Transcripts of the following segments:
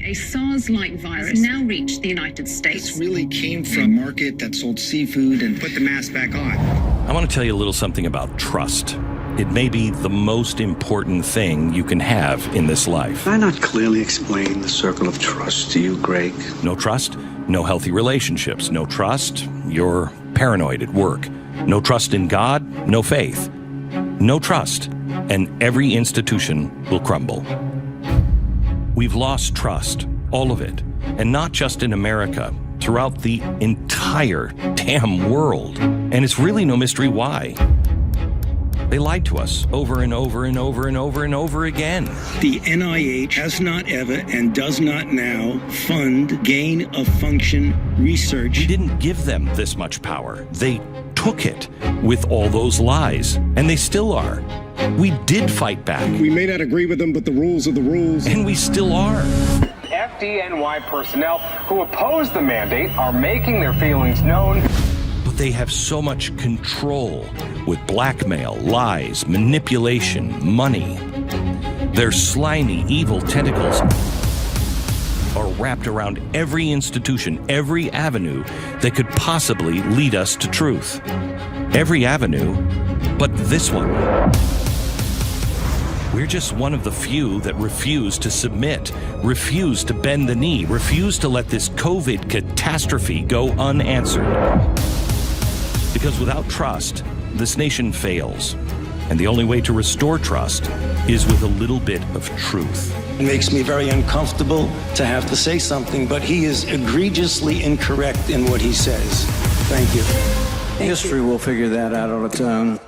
A SARS-like virus has now reached the United States. This really came from a market that sold seafood and put the mask back on. I want to tell you a little something about trust. It may be the most important thing you can have in this life. Can I not clearly explain the circle of trust to you, Greg? No trust, no healthy relationships. No trust, you're paranoid at work. No trust in God, no faith. No trust, and every institution will crumble. We've lost trust, all of it, and not just in America, throughout the entire damn world. And it's really no mystery why. They lied to us over and over and over and over and over again. The NIH has not ever and does not now fund gain-of-function research. We didn't give them this much power. They took it with all those lies, and they still are. We did fight back. We may not agree with them, but the rules are the rules. And we still are. FDNY personnel who oppose the mandate are making their feelings known. But they have so much control with blackmail, lies, manipulation, money. Their slimy, evil tentacles are wrapped around every institution, every avenue that could possibly lead us to truth. Every avenue, but this one. We're just one of the few that refuse to submit, refuse to bend the knee, refuse to let this COVID catastrophe go unanswered. Because without trust, this nation fails. And the only way to restore trust is with a little bit of truth. It makes me very uncomfortable to have to say something, but he is egregiously incorrect in what he says. Thank you. History will figure that out on its own.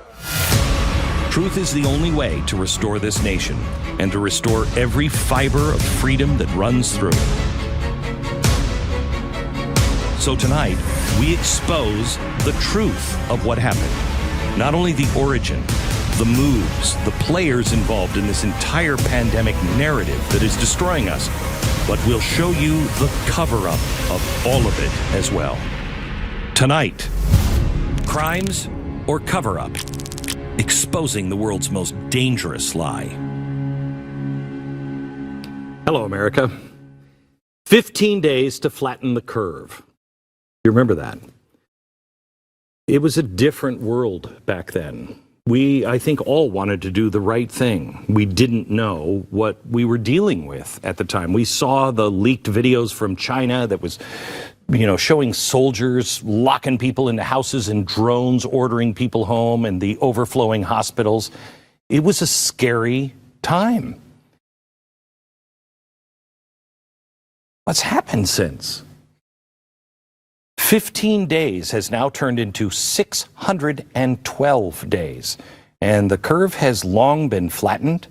Truth is the only way to restore this nation and to restore every fiber of freedom that runs through it. So tonight, we expose the truth of what happened. Not only the origin, the moves, the players involved in this entire pandemic narrative that is destroying us, but we'll show you the cover-up of all of it as well. Tonight, crimes or cover-up, exposing the world's most dangerous lie. Hello, America. 15 days to flatten the curve. You remember that? It was a different world back then. We, I think, all wanted to do the right thing. We didn't know what we were dealing with at the time. We saw the leaked videos from China that was, showing soldiers locking people into houses and drones, ordering people home, and the overflowing hospitals. It was a scary time. What's happened since? 15 days has now turned into 612 days, and the curve has long been flattened.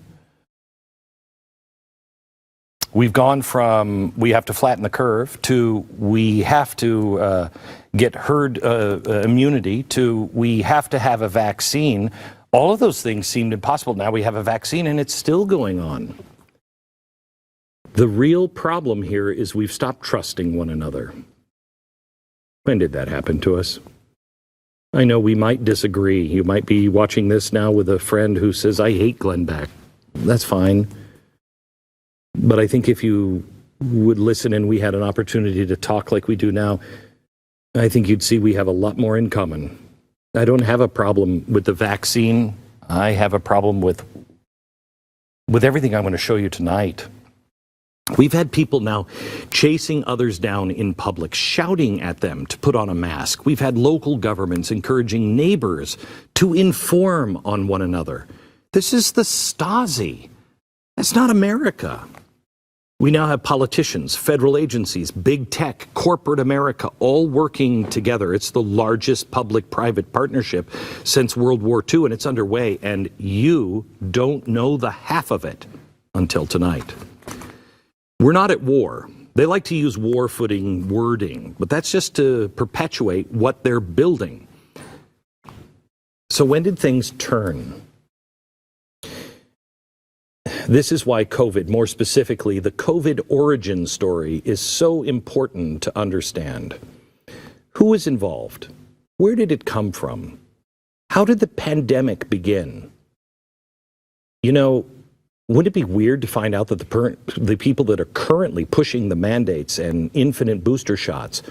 We've gone from we have to flatten the curve to we have to get herd immunity to we have to have a vaccine. All of those things seemed impossible. Now we have a vaccine, and it's still going on. The real problem here is we've stopped trusting one another. When did that happen to us? I know we might disagree. You might be watching this now with a friend who says, I hate Glenn Beck. That's fine. But I think if you would listen and we had an opportunity to talk like we do now, I think you'd see we have a lot more in common. I don't have a problem with the vaccine. I have a problem with everything I'm going to show you tonight. We've had people now chasing others down in public, shouting at them to put on a mask. We've had local governments encouraging neighbors to inform on one another. This is the Stasi. That's not America. We now have politicians, federal agencies, big tech, corporate America, all working together. It's the largest public-private partnership since World War II, and it's underway, and you don't know the half of it until tonight. We're not at war. They like to use war-footing wording, but that's just to perpetuate what they're building. So when did things turn? This is why COVID, more specifically, the COVID origin story is so important to understand. Who is involved? Where did it come from? How did the pandemic begin? wouldn't it be weird to find out that the people that are currently pushing the mandates and infinite booster shots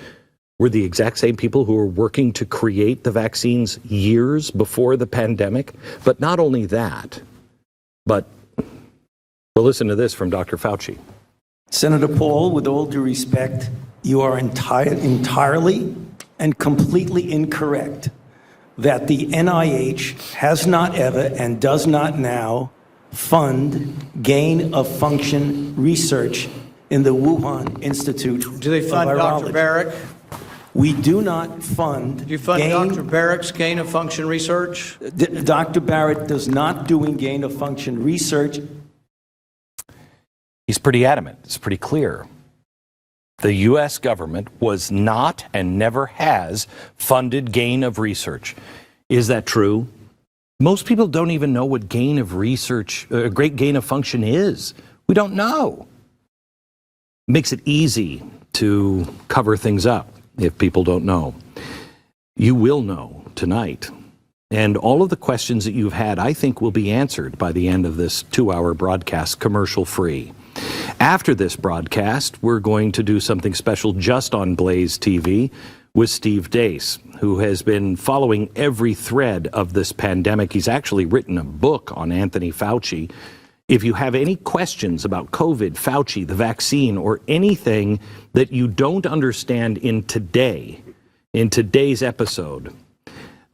were the exact same people who were working to create the vaccines years before the pandemic? But not only that, but well, listen to this from Dr. Fauci. Senator Paul, with all due respect, you are entirely and completely incorrect that the NIH has not ever and does not now fund gain-of-function research in the Wuhan Institute Do they fund of Virology. Dr. Barrett? We do not fund. Do you fund Dr. Barrett's gain-of-function research? Dr. Barrett does not doing gain-of-function research. He's pretty adamant. It's pretty clear. The U.S. government was not and never has funded gain of research. Is that true? Most people don't even know what gain of research, great gain of function is. We don't know. Makes it easy to cover things up if people don't know. You will know tonight. And all of the questions that you've had, I think, will be answered by the end of this 2-hour broadcast, commercial-free. After this broadcast, we're going to do something special just on BlazeTV with Steve Deace, who has been following every thread of this pandemic. He's actually written a book on Anthony Fauci. If you have any questions about COVID, Fauci, the vaccine, or anything that you don't understand in today's episode,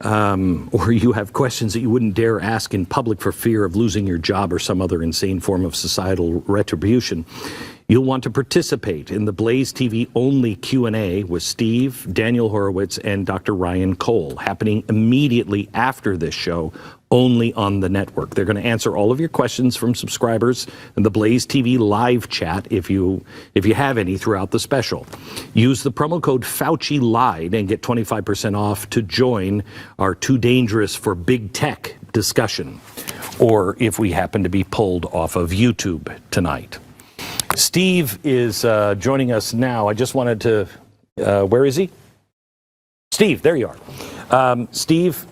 or you have questions that you wouldn't dare ask in public for fear of losing your job or some other insane form of societal retribution, you'll want to participate in the BlazeTV only Q&A with Steve, Daniel Horowitz, and Dr. Ryan Cole, happening immediately after this show, only on the network. They're going to answer all of your questions from subscribers in the BlazeTV live chat if you have any throughout the special. Use the promo code Fauci Lied and get 25% off to join our Too Dangerous for Big Tech discussion, or if we happen to be pulled off of YouTube tonight. Steve is joining us now. I just wanted to, where is he? Steve, there you are. Steve,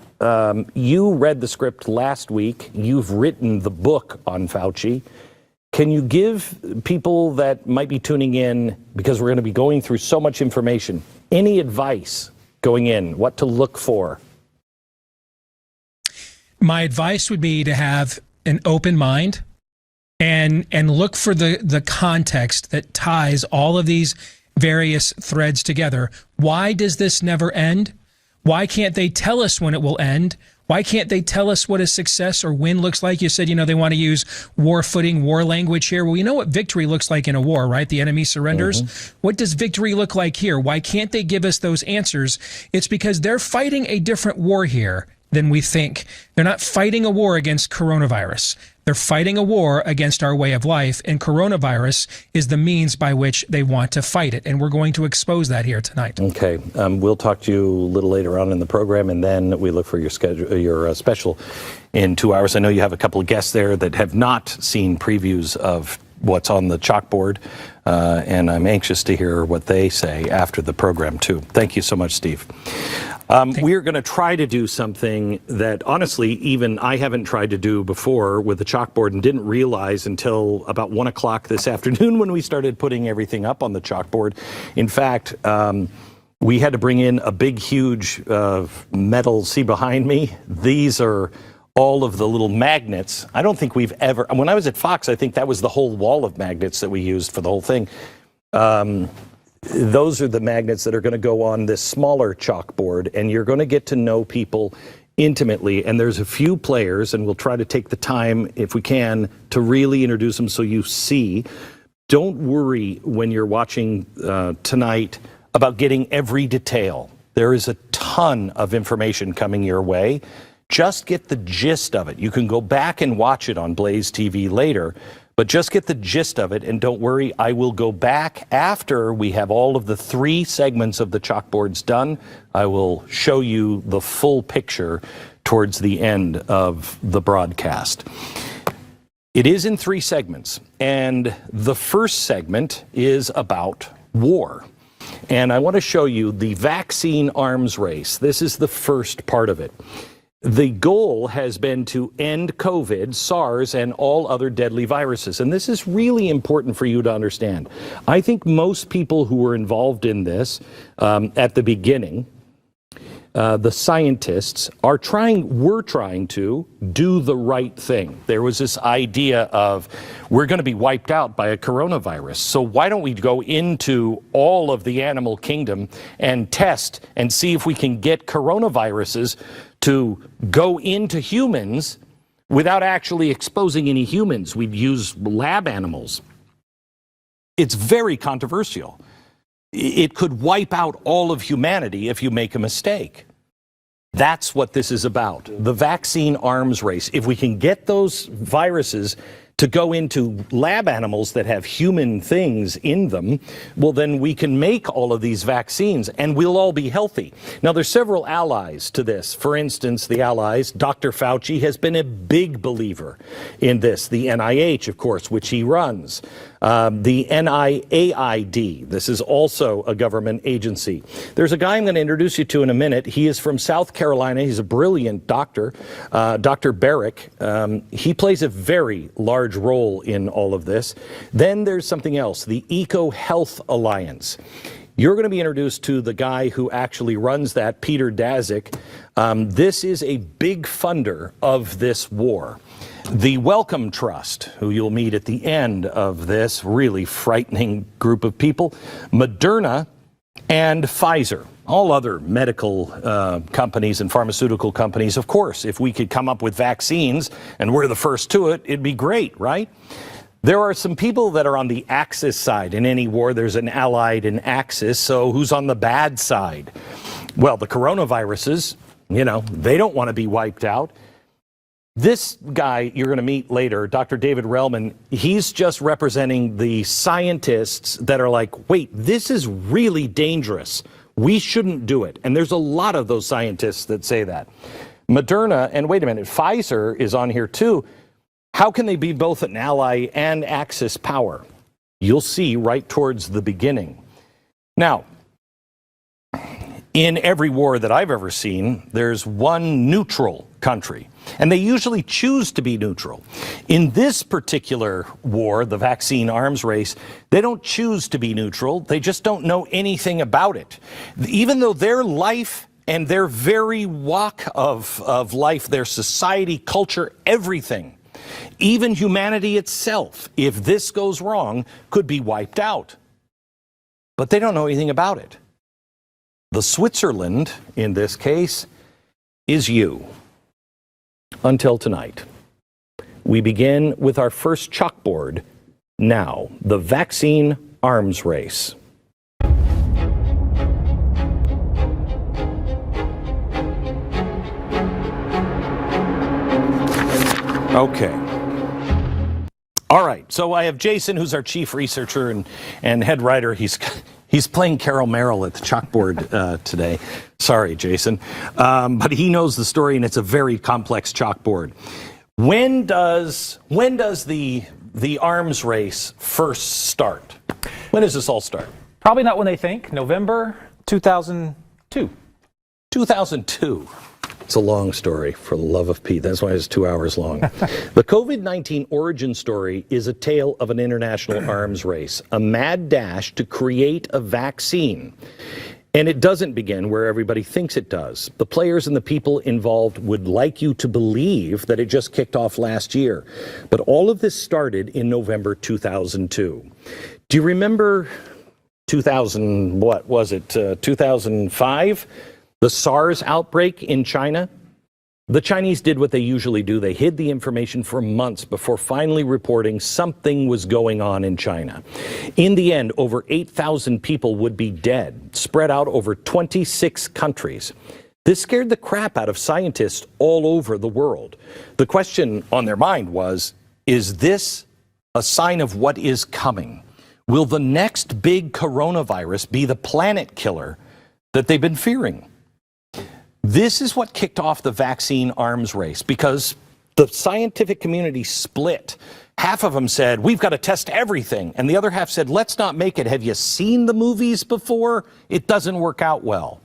you read the script last week. You've written the book on Fauci. Can you give people that might be tuning in, because we're going to be going through so much information, any advice going in, what to look for? My advice would be to have an open mind and look for the context that ties all of these various threads together. Why does this never end? Why can't they tell us when it will end? Why can't they tell us what a success or win looks like? You said, they want to use war footing, war language here. Well, you know what victory looks like in a war, right? The enemy surrenders. Mm-hmm. What does victory look like here? Why can't they give us those answers? It's because they're fighting a different war here than we think. They're not fighting a war against coronavirus. They're fighting a war against our way of life, and coronavirus is the means by which they want to fight it, and we're going to expose that here tonight. Okay, we'll talk to you a little later on in the program, and then we look for your schedule, your special in 2 hours. I know you have a couple of guests there that have not seen previews of what's on the chalkboard, and I'm anxious to hear what they say after the program, too. Thank you so much, Steve. We're going to try to do something that, honestly, even I haven't tried to do before with the chalkboard and didn't realize until about 1 o'clock this afternoon when we started putting everything up on the chalkboard. In fact, we had to bring in a big, huge metal, see behind me, these are all of the little magnets. I don't think we've ever, when I was at Fox, I think that was the whole wall of magnets that we used for the whole thing. Those are the magnets that are going to go on this smaller chalkboard, and you're going to get to know people intimately. And there's a few players, and we'll try to take the time, if we can, to really introduce them so you see. Don't worry when you're watching tonight about getting every detail. There is a ton of information coming your way. Just get the gist of it. You can go back and watch it on BlazeTV later, but just get the gist of it, and don't worry, I will go back after we have all of the 3 segments of the chalkboards done. I will show you the full picture towards the end of the broadcast. It is in 3 segments, and the first segment is about war. And I want to show you the vaccine arms race. This is the first part of it. The goal has been to end COVID, SARS, and all other deadly viruses. And this is really important for you to understand. I think most people who were involved in this at the beginning, the scientists, were trying to do the right thing. There was this idea of, we're going to be wiped out by a coronavirus, so why don't we go into all of the animal kingdom and test and see if we can get coronaviruses to go into humans without actually exposing any humans. We'd use lab animals. It's very controversial. It could wipe out all of humanity if you make a mistake. That's what this is about. The vaccine arms race. If we can get those viruses to go into lab animals that have human things in them, well, then we can make all of these vaccines and we'll all be healthy. Now, there's several allies to this. For instance, the allies, Dr. Fauci has been a big believer in this. The NIH, of course, which he runs. The NIAID, this is also a government agency. There's a guy I'm going to introduce you to in a minute. He is from South Carolina. He's a brilliant doctor, Dr. Barrick. He plays a very large role in all of this. Then there's something else, the Eco Health Alliance. You're going to be introduced to the guy who actually runs that, Peter Daszak. This is a big funder of this war. The Wellcome Trust, who you'll meet at the end of this really frightening group of people, Moderna, and Pfizer. All other medical companies and pharmaceutical companies, of course. If we could come up with vaccines and we're the first to it, it'd be great, right? There are some people that are on the Axis side. In any war, there's an allied in Axis, so who's on the bad side? Well, the coronaviruses, they don't want to be wiped out. This guy you're going to meet later, Dr. David Relman, he's just representing the scientists that are like, wait, this is really dangerous. We shouldn't do it. And there's a lot of those scientists that say that. Moderna, and wait a minute, Pfizer is on here too. How can they be both an ally and Axis power? You'll see right towards the beginning. Now, in every war that I've ever seen, there's one neutral country, and they usually choose to be neutral. In this particular war, the vaccine arms race, they don't choose to be neutral. They just don't know anything about it. Even though their life and their very walk of life, their society, culture, everything, even humanity itself, if this goes wrong, could be wiped out. But they don't know anything about it. The Switzerland, in this case, is you. Until tonight. We begin with our first chalkboard now, the vaccine arms race. Okay. All right, so I have Jason, who's our chief researcher and head writer. He's playing Carol Merrill at the chalkboard today. Sorry, Jason. But he knows the story, and it's a very complex chalkboard. When does the arms race first start? When does this all start? Probably not when they think. November 2002. 2002. It's a long story, for the love of Pete. That's why it's 2 hours long. The COVID-19 origin story is a tale of an international arms race, a mad dash to create a vaccine. And it doesn't begin where everybody thinks it does. The players and the people involved would like you to believe that it just kicked off last year. But all of this started in November 2002. Do you remember 2005? The Sars outbreak in China? The Chinese did what they usually do. They hid the information for months before finally reporting something was going on in China. In the end, over 8,000 people would be dead, spread out over 26 countries. This scared the crap out of scientists all over the world. The question on their mind was, is this a sign of what is coming? Will the next big coronavirus be the planet killer that they've been fearing? This is what kicked off the vaccine arms race, because the scientific community split. Half of them said, we've got to test everything. And the other half said, let's not make it. Have you seen the movies before? It doesn't work out well.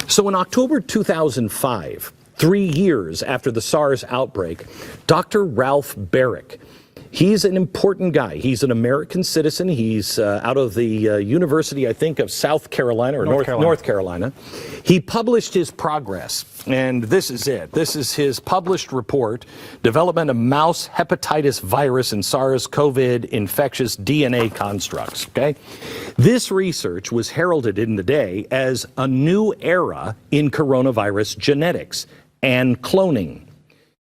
So in October 2005, 3 years after the SARS outbreak, Dr. Ralph Baric, he's an important guy. He's an American citizen. He's out of the University, I think, of South Carolina or North Carolina. He published his progress, and this is it. This is his published report, Development of Mouse Hepatitis Virus and SARS-CoV Infectious DNA Constructs. Okay, this research was heralded in the day as a new era in coronavirus genetics and cloning.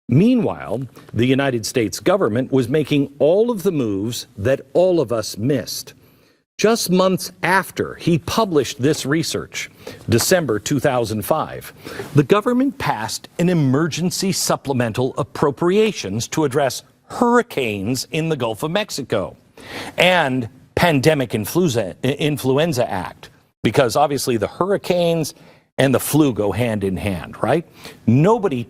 Meanwhile, the United States government was making all of the moves that all of us missed. Just months after he published this research, December 2005, the government passed an emergency supplemental appropriations to address hurricanes in the Gulf of Mexico and Pandemic Influenza Act, because obviously the hurricanes and the flu go hand in hand, right? Nobody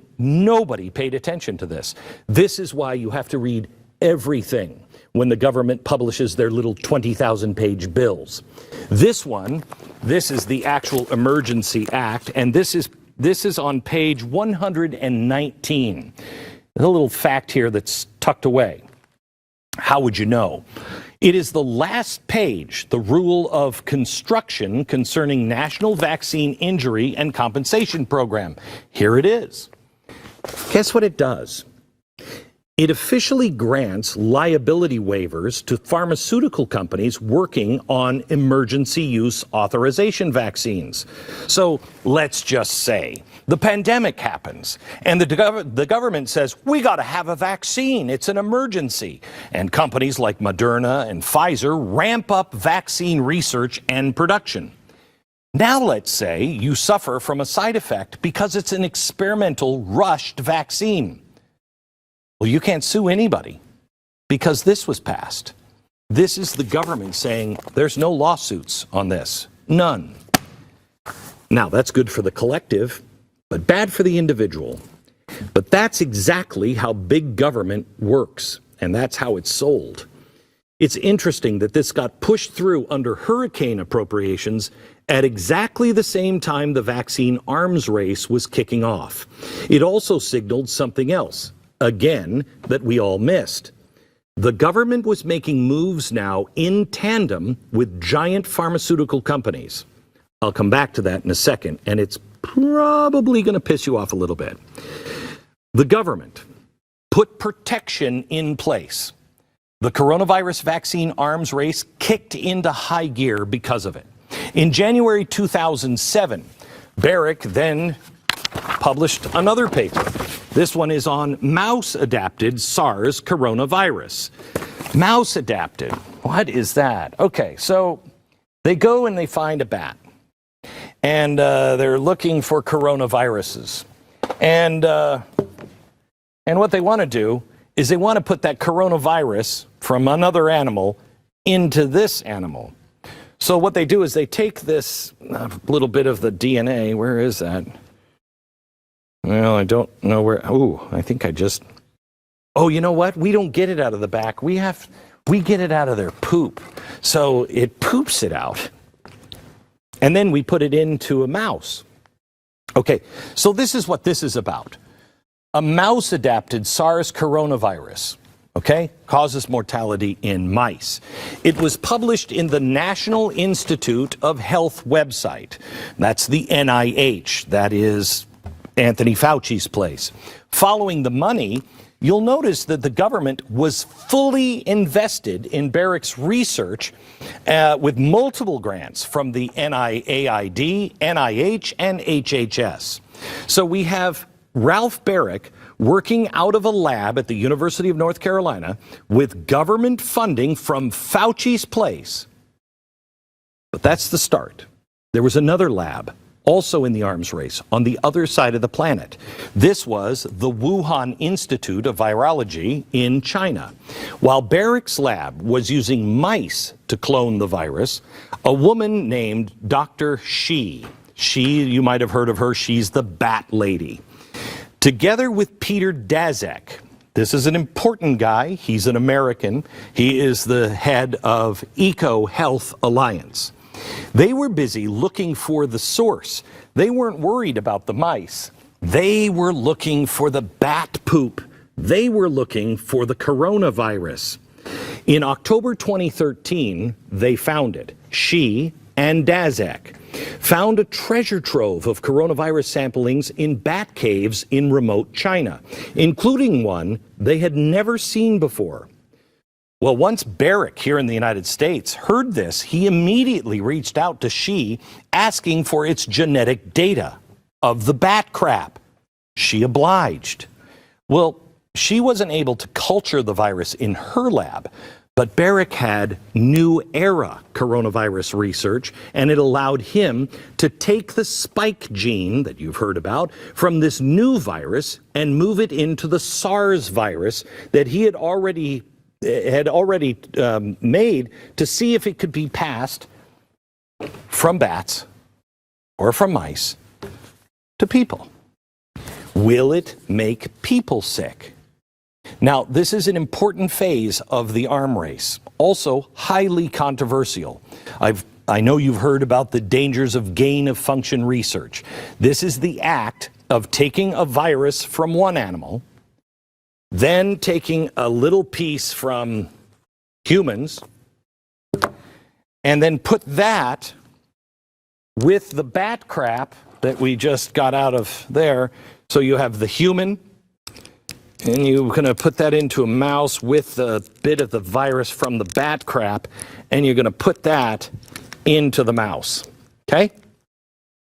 paid attention to this. This is why you have to read everything when the government publishes their little 20,000-page bills. This is the actual Emergency Act, and this is on page 119. A little fact here that's tucked away. How would you know? It is the last page, the rule of construction concerning National Vaccine Injury and Compensation Program. Here it is. Guess what it does? It officially grants liability waivers to pharmaceutical companies working on emergency use authorization vaccines. So let's just say the pandemic happens and the government says, we got to have a vaccine. It's an emergency. And companies like Moderna and Pfizer ramp up vaccine research and production. Now let's say you suffer from a side effect because it's an experimental rushed vaccine. Well, you can't sue anybody because this was passed. This is the government saying there's no lawsuits on this. None. Now, that's good for the collective, but bad for the individual. But that's exactly how big government works, and that's how it's sold. It's interesting that this got pushed through under hurricane appropriations at exactly the same time the vaccine arms race was kicking off. It also signaled something else, again, that we all missed. The government was making moves now in tandem with giant pharmaceutical companies. I'll come back to that in a second, and it's probably going to piss you off a little bit. The government put protection in place. The coronavirus vaccine arms race kicked into high gear because of it. In January 2007, Baric then published another paper. This one is on mouse-adapted SARS coronavirus. Mouse-adapted, what is that? Okay, so they go and they find a bat, and they're looking for coronaviruses. And what they want to do is they want to put that coronavirus from another animal into this animal. So what they do is they take this little bit of the DNA. Where is that? Well, I don't know where. Oh, I think I just. Oh, you know what? We don't get it out of the back. We get it out of their poop. So it poops it out. And then we put it into a mouse. Okay, so this is what this is about. A mouse-adapted SARS coronavirus, okay, causes mortality in mice. It was published in the National Institute of Health website. That's the NIH. That is Anthony Fauci's place. Following the money, you'll notice that the government was fully invested in Baric's research with multiple grants from the NIAID, NIH, and HHS. So we have Ralph Baric working out of a lab at the University of North Carolina with government funding from Fauci's place. But that's the start. There was another lab, also in the arms race, on the other side of the planet. This was the Wuhan Institute of Virology in China. While Baric's lab was using mice to clone the virus, a woman named Dr. Shi, you might have heard of her, she's the bat lady, together with Peter Daszak. This is an important guy. He's an American. He is the head of Eco Health Alliance. They were busy looking for the source. They weren't worried about the mice. They were looking for the bat poop. They were looking for the coronavirus. In October 2013, they found it. She and Daszak found a treasure trove of coronavirus samplings in bat caves in remote China, including one they had never seen before. Well, once Barrick here in the United States heard this, he immediately reached out to Xi asking for its genetic data of the bat crap. She obliged. Well, she wasn't able to culture the virus in her lab, but Barrick had new era coronavirus research, and it allowed him to take the spike gene that you've heard about from this new virus and move it into the Sars virus that he had already made to see if it could be passed from bats or from mice to people. Will it make people sick? Now, this is an important phase of the arm race, also highly controversial. I know you've heard about the dangers of gain-of-function research. This is the act of taking a virus from one animal, then taking a little piece from humans, and then put that with the bat crap that we just got out of there. So you have the human, and you're going to put that into a mouse with a bit of the virus from the bat crap, and you're going to put that into the mouse, okay?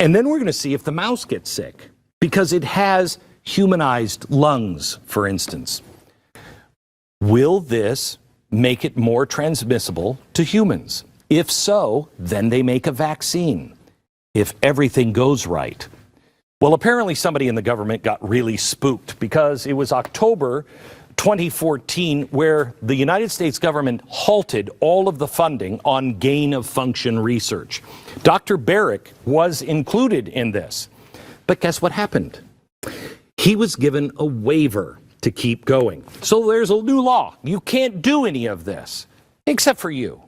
And then we're going to see if the mouse gets sick, because it has humanized lungs, for instance. Will this make it more transmissible to humans? If so, then they make a vaccine, if everything goes right. Well, apparently somebody in the government got really spooked because it was October 2014 where the United States government halted all of the funding on gain-of-function research. Dr. Barrick was included in this. But guess what happened? He was given a waiver to keep going. So there's a new law. You can't do any of this, except for you.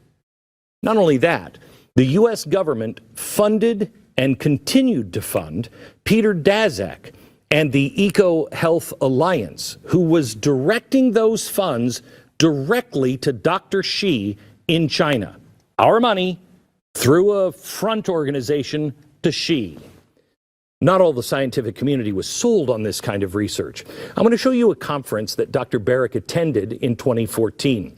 Not only that, the U.S. government funded and continued to fund Peter Daszak and the Eco Health Alliance, who was directing those funds directly to Dr. Xi in China. Our money through a front organization to Xi. Not all the scientific community was sold on this kind of research. I'm going to show you a conference that Dr. Barrick attended in 2014.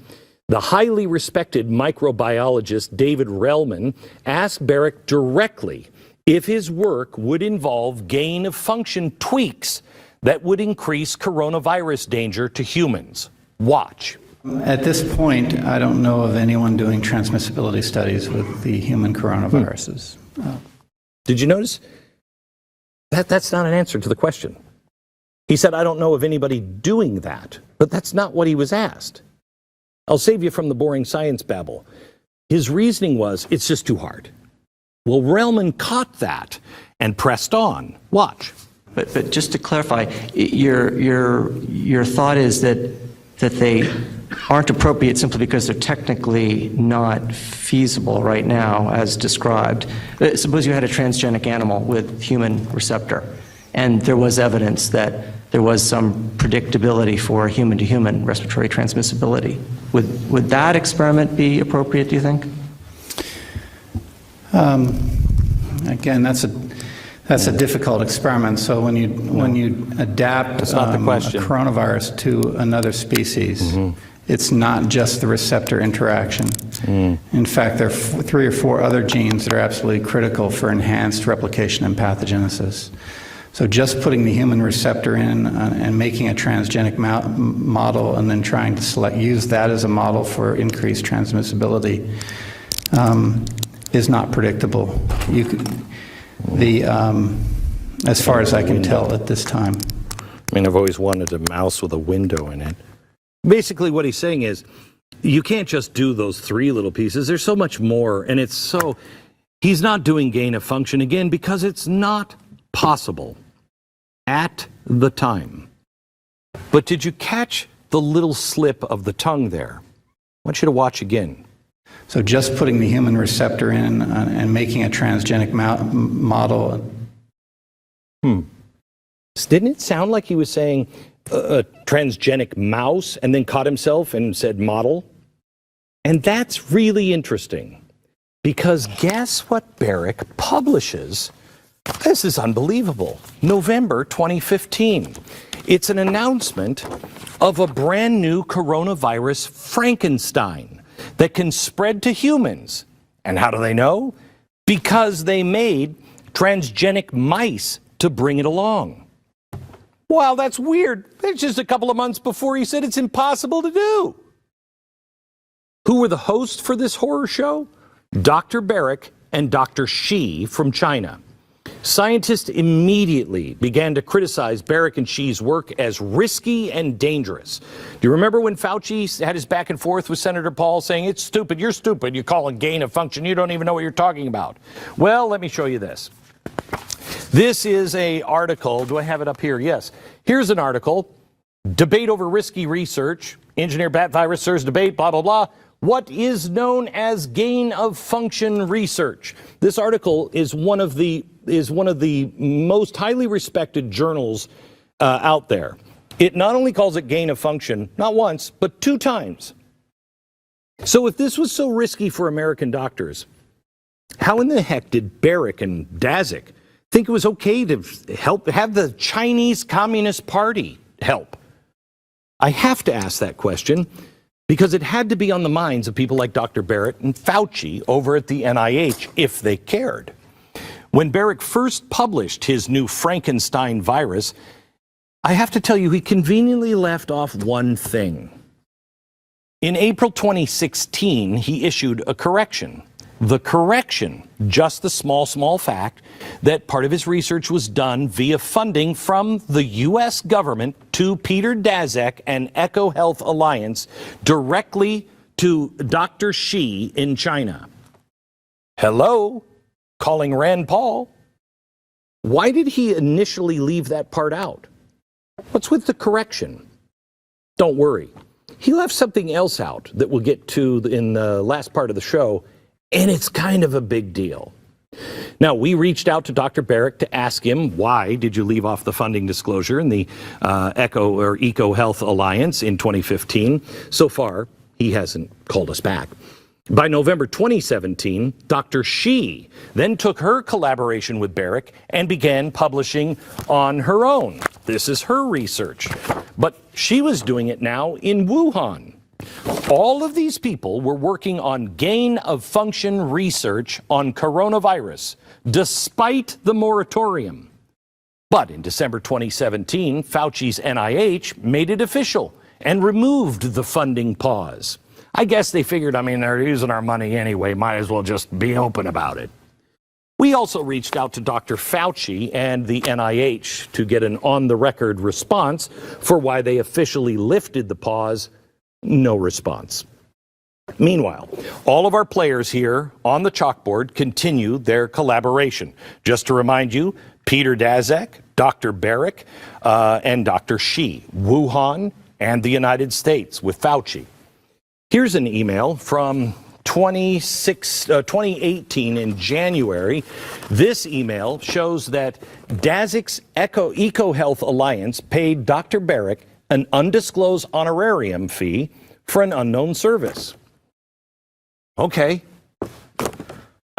The highly respected microbiologist David Relman asked Barrick directly if his work would involve gain-of-function tweaks that would increase coronavirus danger to humans. Watch. At this point, I don't know of anyone doing transmissibility studies with the human coronaviruses. Did you notice? That's not an answer to the question. He said, I don't know of anybody doing that, but that's not what he was asked. I'll save you from the boring science babble. His reasoning was, it's just too hard. Well, Relman caught that and pressed on. Watch. But just to clarify, your thought is that they aren't appropriate simply because they're technically not feasible right now, as described. Suppose you had a transgenic animal with human receptor, and there was evidence that there was some predictability for human-to-human respiratory transmissibility. Would that experiment be appropriate, do you think? Again, that's a difficult experiment. So when you adapt a coronavirus to another species, it's not just the receptor interaction. In fact, there are 3 or 4 other genes that are absolutely critical for enhanced replication and pathogenesis. So just putting the human receptor in and making a transgenic model and then trying to use that as a model for increased transmissibility is not predictable. As far as I can tell at this time. I mean, I've always wanted a mouse with a window in it. Basically, what he's saying is, you can't just do those 3 little pieces. There's so much more, and he's not doing gain of function again because it's not possible at the time. But did you catch the little slip of the tongue there? I want you to watch again. So just putting the human receptor in and making a transgenic model. Didn't it sound like he was saying a transgenic mouse and then caught himself and said model? And that's really interesting because guess what Barrick publishes? This is unbelievable. November 2015. It's an announcement of a brand new coronavirus Frankenstein that can spread to humans. And how do they know? Because they made transgenic mice to bring it along. Wow, that's weird. It's just a couple of months before he said it's impossible to do. Who were the hosts for this horror show? Dr. Barrick and Dr. Shi from China. Scientists immediately began to criticize Barrick and Shi's work as risky and dangerous. Do you remember when Fauci had his back and forth with Senator Paul saying, it's stupid, you're stupid, you call it gain of function, you don't even know what you're talking about? Well, let me show you this. This is an article. Do I have it up here? Yes. Here's an article. Debate over risky research. Engineer bat virus SARS debate, blah, blah, blah. What is known as gain of function research? This article is one of the most highly respected journals out there. It not only calls it gain of function, not once, but 2 times. So if this was so risky for American doctors, how in the heck did Barrick and Daszak think it was okay to have the Chinese Communist Party help? I have to ask that question because it had to be on the minds of people like Dr. Barrett and Fauci over at the NIH if they cared. When Barrick first published his new Frankenstein virus, I have to tell you, he conveniently left off one thing. In April 2016, he issued a correction. The correction, just the small fact that part of his research was done via funding from the U.S. government to Peter Daszak and EcoHealth Alliance directly to Dr. Shi in China. Hello? Calling Rand Paul. Why did he initially leave that part out? What's with the correction? Don't worry. He left something else out that we'll get to in the last part of the show, and it's kind of a big deal. Now, we reached out to Dr. Barrick to ask him, why did you leave off the funding disclosure in the EcoHealth Alliance in 2015? So far, he hasn't called us back. By November 2017, Dr. Shi then took her collaboration with Barrick and began publishing on her own. This is her research. But she was doing it now in Wuhan. All of these people were working on gain of function research on coronavirus, despite the moratorium. But in December 2017, Fauci's NIH made it official and removed the funding pause. I guess they figured, they're using our money anyway, might as well just be open about it. We also reached out to Dr. Fauci and the NIH to get an on-the-record response for why they officially lifted the pause. No response. Meanwhile, all of our players here on the chalkboard continue their collaboration. Just to remind you, Peter Daszak, Dr. Barrick, and Dr. Shi, Wuhan, and the United States with Fauci. Here's an email from 2018 in January. This email shows that Daszak's EcoHealth Alliance paid Dr. Barrick an undisclosed honorarium fee for an unknown service. Okay.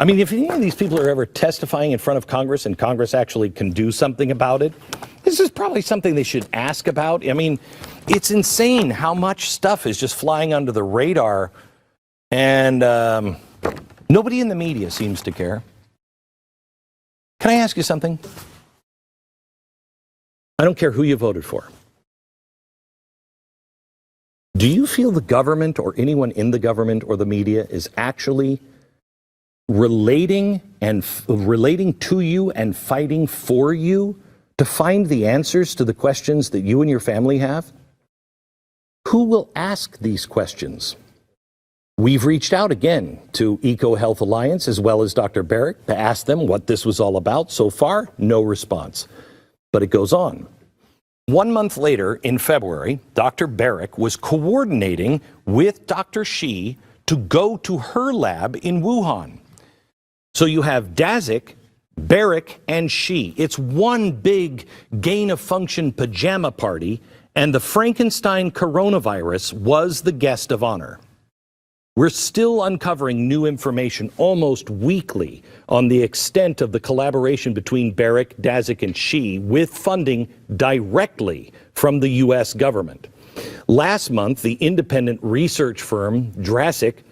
If any of these people are ever testifying in front of Congress and Congress actually can do something about it, this is probably something they should ask about. It's insane how much stuff is just flying under the radar, and nobody in the media seems to care. Can I ask you something? I don't care who you voted for. Do you feel the government or anyone in the government or the media is actually relating to you and fighting for you to find the answers to the questions that you and your family have? Who will ask these questions? We've reached out again to EcoHealth Alliance as well as Dr. Barrick to ask them what this was all about. So far, no response. But it goes on. 1 month later, in February, Dr. Barrick was coordinating with Dr. Shi to go to her lab in Wuhan. So you have Daszak Barrick and She. It's one big gain-of-function pajama party, and the Frankenstein coronavirus was the guest of honor. We're still uncovering new information almost weekly on the extent of the collaboration between Barrick, Daszak, and She, with funding directly from the U.S. government. Last month, the independent research firm Daszak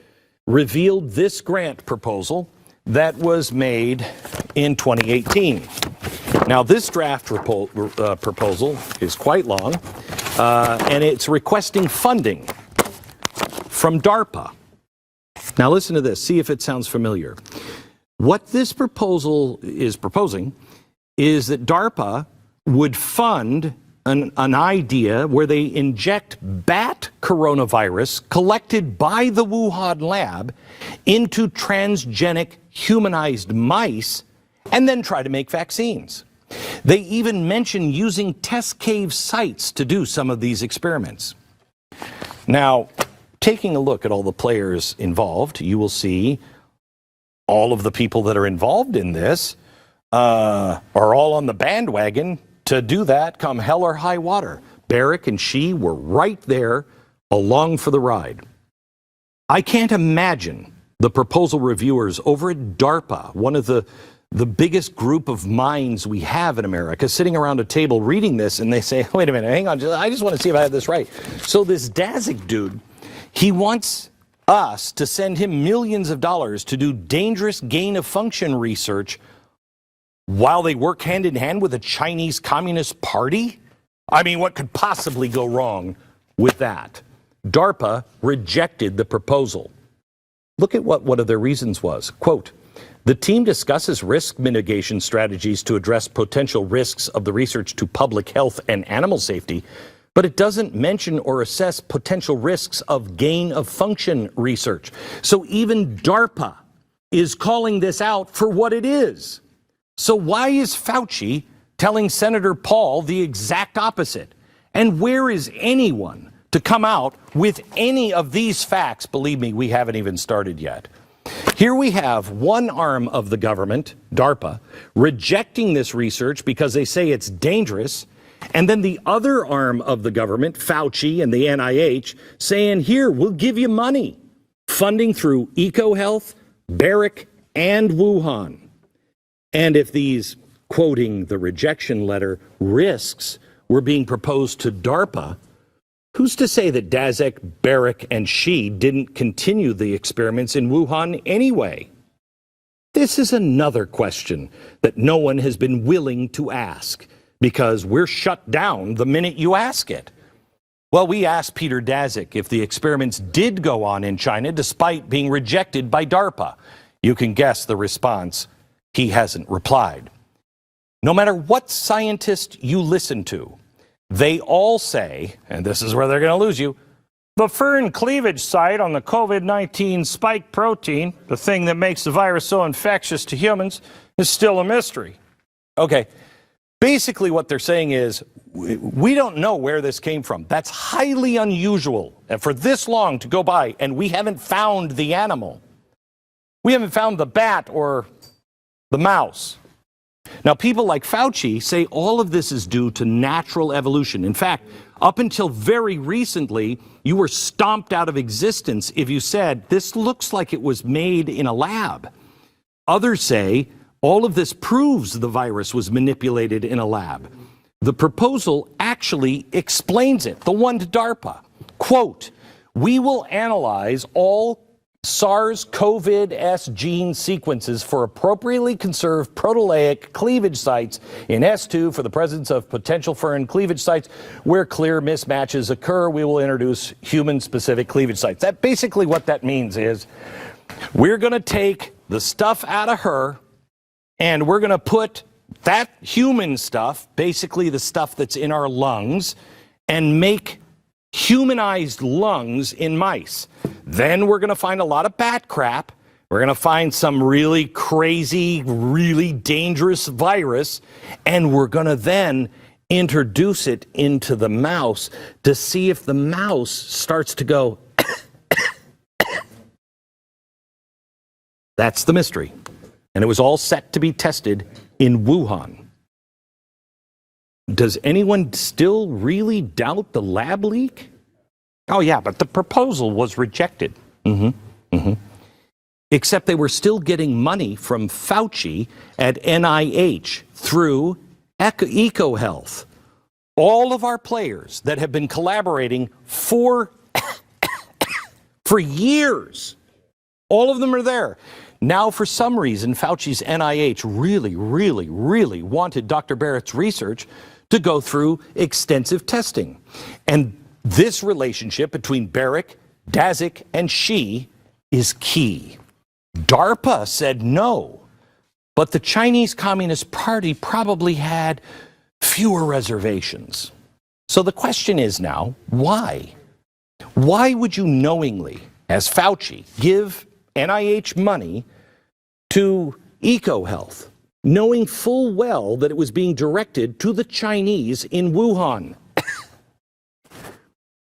revealed this grant proposal that was made in 2018. Now, this draft proposal is quite long, and it's requesting funding from DARPA. Now, listen to this. See if it sounds familiar. What this proposal is proposing is that DARPA would fund an idea where they inject bat coronavirus collected by the Wuhan lab into transgenic humanized mice and then try to make vaccines. They even mention using test cave sites to do some of these experiments. Now, taking a look at all the players involved, you will see all of the people that are involved in this are all on the bandwagon to do that come hell or high water. Barrick and She were right there along for the ride. I can't imagine the proposal reviewers over at DARPA, one of the biggest group of minds we have in America, sitting around a table reading this, and they say, wait a minute, hang on, I just want to see if I have this right. So this Daszak dude, he wants us to send him millions of dollars to do dangerous gain-of-function research while they work hand in hand with the Chinese Communist Party? I mean, what could possibly go wrong with that? DARPA rejected the proposal. Look at what one of their reasons was. Quote, the team discusses risk mitigation strategies to address potential risks of the research to public health and animal safety, but it doesn't mention or assess potential risks of gain-of-function research. So even DARPA is calling this out for what it is. So why is Fauci telling Senator Paul the exact opposite? And where is anyone to come out with any of these facts? Believe me, we haven't even started yet. Here we have one arm of the government, DARPA, rejecting this research because they say it's dangerous, and then the other arm of the government, Fauci and the NIH, saying, here, we'll give you money, funding through EcoHealth, Barrick, and Wuhan. And if these, quoting the rejection letter, risks were being proposed to DARPA, who's to say that Daszak, Barrick, and She didn't continue the experiments in Wuhan anyway? This is another question that no one has been willing to ask, because we're shut down the minute you ask it. Well, we asked Peter Daszak if the experiments did go on in China despite being rejected by DARPA. You can guess the response. He hasn't replied. No matter what scientist you listen to, they all say, and this is where they're going to lose you, the furin cleavage site on the COVID-19 spike protein, the thing that makes the virus so infectious to humans, is still a mystery. Okay, basically what they're saying is, we don't know where this came from. That's highly unusual, and for this long to go by, and we haven't found the animal. We haven't found the bat or the mouse. Now, people like Fauci say all of this is due to natural evolution. In fact, up until very recently, you were stomped out of existence if you said, this looks like it was made in a lab. Others say all of this proves the virus was manipulated in a lab. The proposal actually explains it, the one to DARPA. Quote, we will analyze all SARS-CoV-S gene sequences for appropriately conserved proteolytic cleavage sites in S2 for the presence of potential furin cleavage sites. Where clear mismatches occur, we will introduce human-specific cleavage sites. That basically what that means is we're going to take the stuff out of her and we're going to put that human stuff, basically the stuff that's in our lungs, and make humanized lungs in mice. Then we're going to find a lot of bat crap. We're going to find some really crazy, really dangerous virus, and we're going to then introduce it into the mouse to see if the mouse starts to go. That's the mystery. and it was all set to be tested in Wuhan. Does anyone still really doubt the lab leak? Oh, yeah, but the proposal was rejected. Except they were still getting money from Fauci at NIH through EcoHealth. All of our players that have been collaborating for years, all of them are there. Now, for some reason, Fauci's NIH really wanted Dr. Barrett's research to go through extensive testing. And this relationship between Barrick, Daszak, and Xi is key. DARPA said no, but the Chinese Communist Party probably had fewer reservations. So the question is now, why? Why would you knowingly, as Fauci, give NIH money to EcoHealth, knowing full well that it was being directed to the Chinese in Wuhan?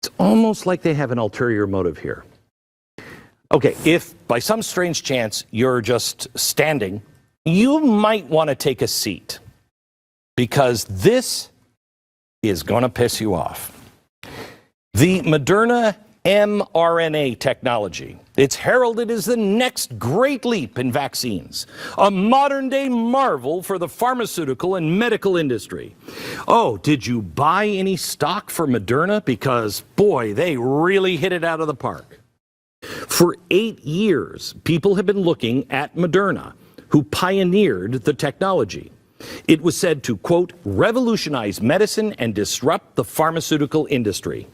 It's almost like they have an ulterior motive here. Okay, if by some strange chance you're just standing, you might want to take a seat, because this is going to piss you off. The Moderna mRNA technology, it's heralded as the next great leap in vaccines, a modern-day marvel for the pharmaceutical and medical industry. Oh, did you buy any stock for Moderna? Because, boy, they really hit it out of the park. For 8 years, people have been looking at Moderna, who pioneered the technology. It was said to, quote, revolutionize medicine and disrupt the pharmaceutical industry.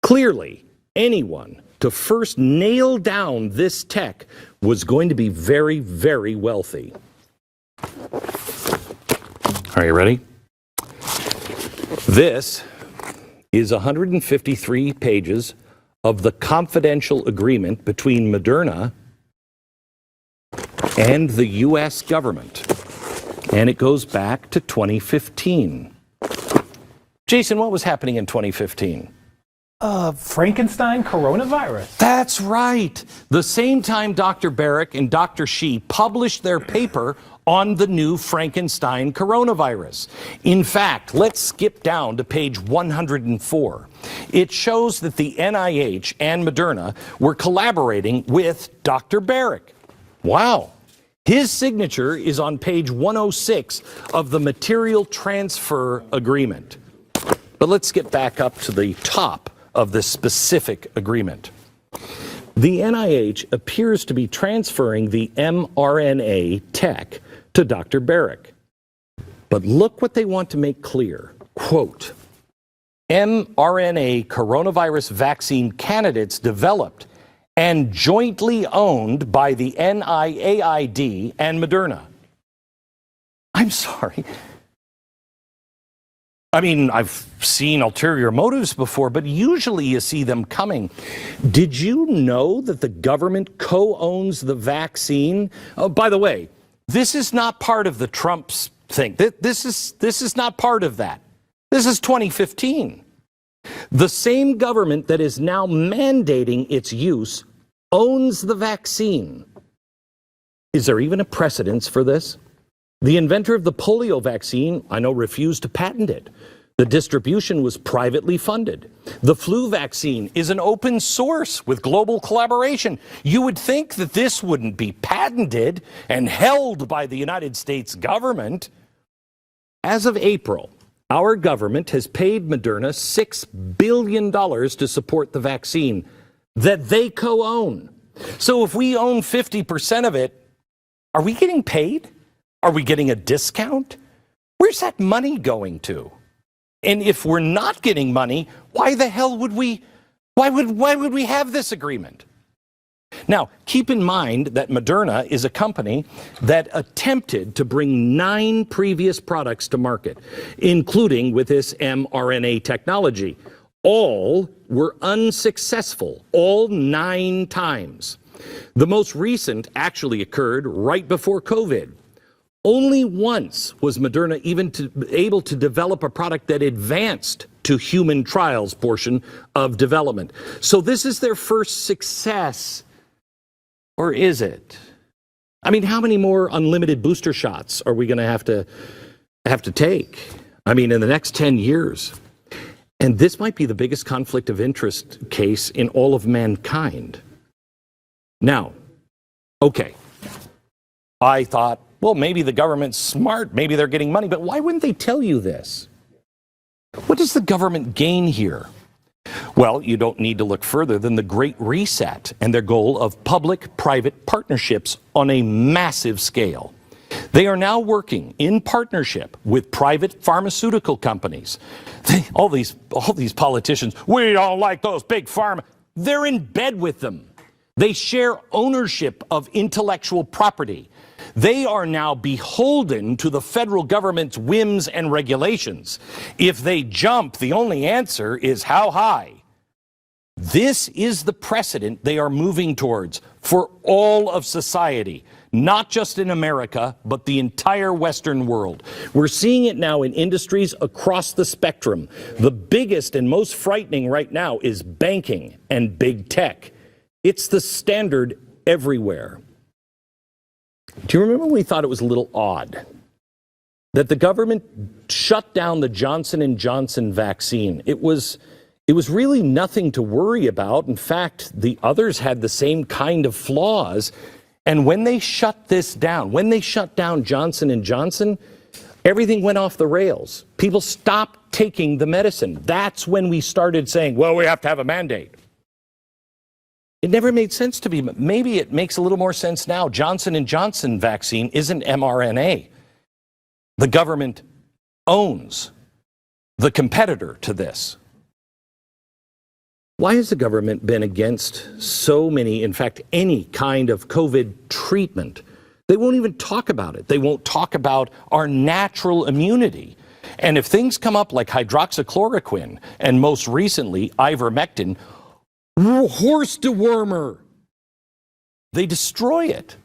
Clearly, anyone to first nail down this tech was going to be very, very wealthy. Are you ready? This is 153 pages of the confidential agreement between Moderna and the U.S. government. And it goes back to 2015. Jason, what was happening in 2015? Frankenstein coronavirus. That's right. The same time Dr. Barrick and Dr. Xi published their paper on the new Frankenstein coronavirus. In fact, let's skip down to page 104. It shows that the NIH and Moderna were collaborating with Dr. Barrick. Wow. His signature is on page 106 of the Material Transfer Agreement. But let's get back up to the top of this specific agreement. The NIH appears to be transferring the mRNA tech to Dr. Barrick. But look what they want to make clear. Quote, mRNA coronavirus vaccine candidates developed and jointly owned by the NIAID and Moderna. I'm sorry. I mean, I've seen ulterior motives before, but usually you see them coming. Did you know that the government co-owns the vaccine? Oh, by the way, this is not part of the Trump's thing. This is not part of that. This is 2015. The same government that is now mandating its use owns the vaccine. Is there even a precedence for this? The inventor of the polio vaccine, I know, refused to patent it. The distribution was privately funded. The flu vaccine is an open source with global collaboration. You would think that this wouldn't be patented and held by the United States government. As of April, our government has paid Moderna $6 billion to support the vaccine that they co-own. So if we own 50% of it, are we getting paid? Are we getting a discount? Where's that money going to? And if we're not getting money, why the hell would we have this agreement? Now, keep in mind that Moderna is a company that attempted to bring 9 previous products to market, including with this mRNA technology. All were unsuccessful, all 9 times. The most recent actually occurred right before COVID. Only once was Moderna even able to develop a product that advanced to human trials portion of development. So this is their first success. Or is it? I mean, how many more unlimited booster shots are we going to have to take? I mean, in the next 10 years. And this might be the biggest conflict of interest case in all of mankind. Now, okay, I thought, well, maybe the government's smart, maybe they're getting money, but why wouldn't they tell you this? What does the government gain here? Well, you don't need to look further than the Great Reset and their goal of public-private partnerships on a massive scale. They are now working in partnership with private pharmaceutical companies. All these politicians, we don't like those big pharma. They're in bed with them. They share ownership of intellectual property. They are now beholden to the federal government's whims and regulations. If they jump, the only answer is how high. This is the precedent they are moving towards for all of society, not just in America, but the entire Western world. We're seeing it now in industries across the spectrum. The biggest and most frightening right now is banking and big tech. It's the standard everywhere. Do you remember when we thought it was a little odd that the government shut down the Johnson & Johnson vaccine? It was really nothing to worry about. In fact, the others had the same kind of flaws. And when they shut this down, when they shut down Johnson & Johnson, everything went off the rails. People stopped taking the medicine. That's when we started saying, well, we have to have a mandate. It never made sense to me. Maybe it makes a little more sense now. Johnson & Johnson vaccine isn't mRNA. The government owns the competitor to this. Why has the government been against so many, in fact, any kind of COVID treatment? They won't even talk about it. They won't talk about our natural immunity. And if things come up like hydroxychloroquine and most recently ivermectin, horse dewormer, they destroy it.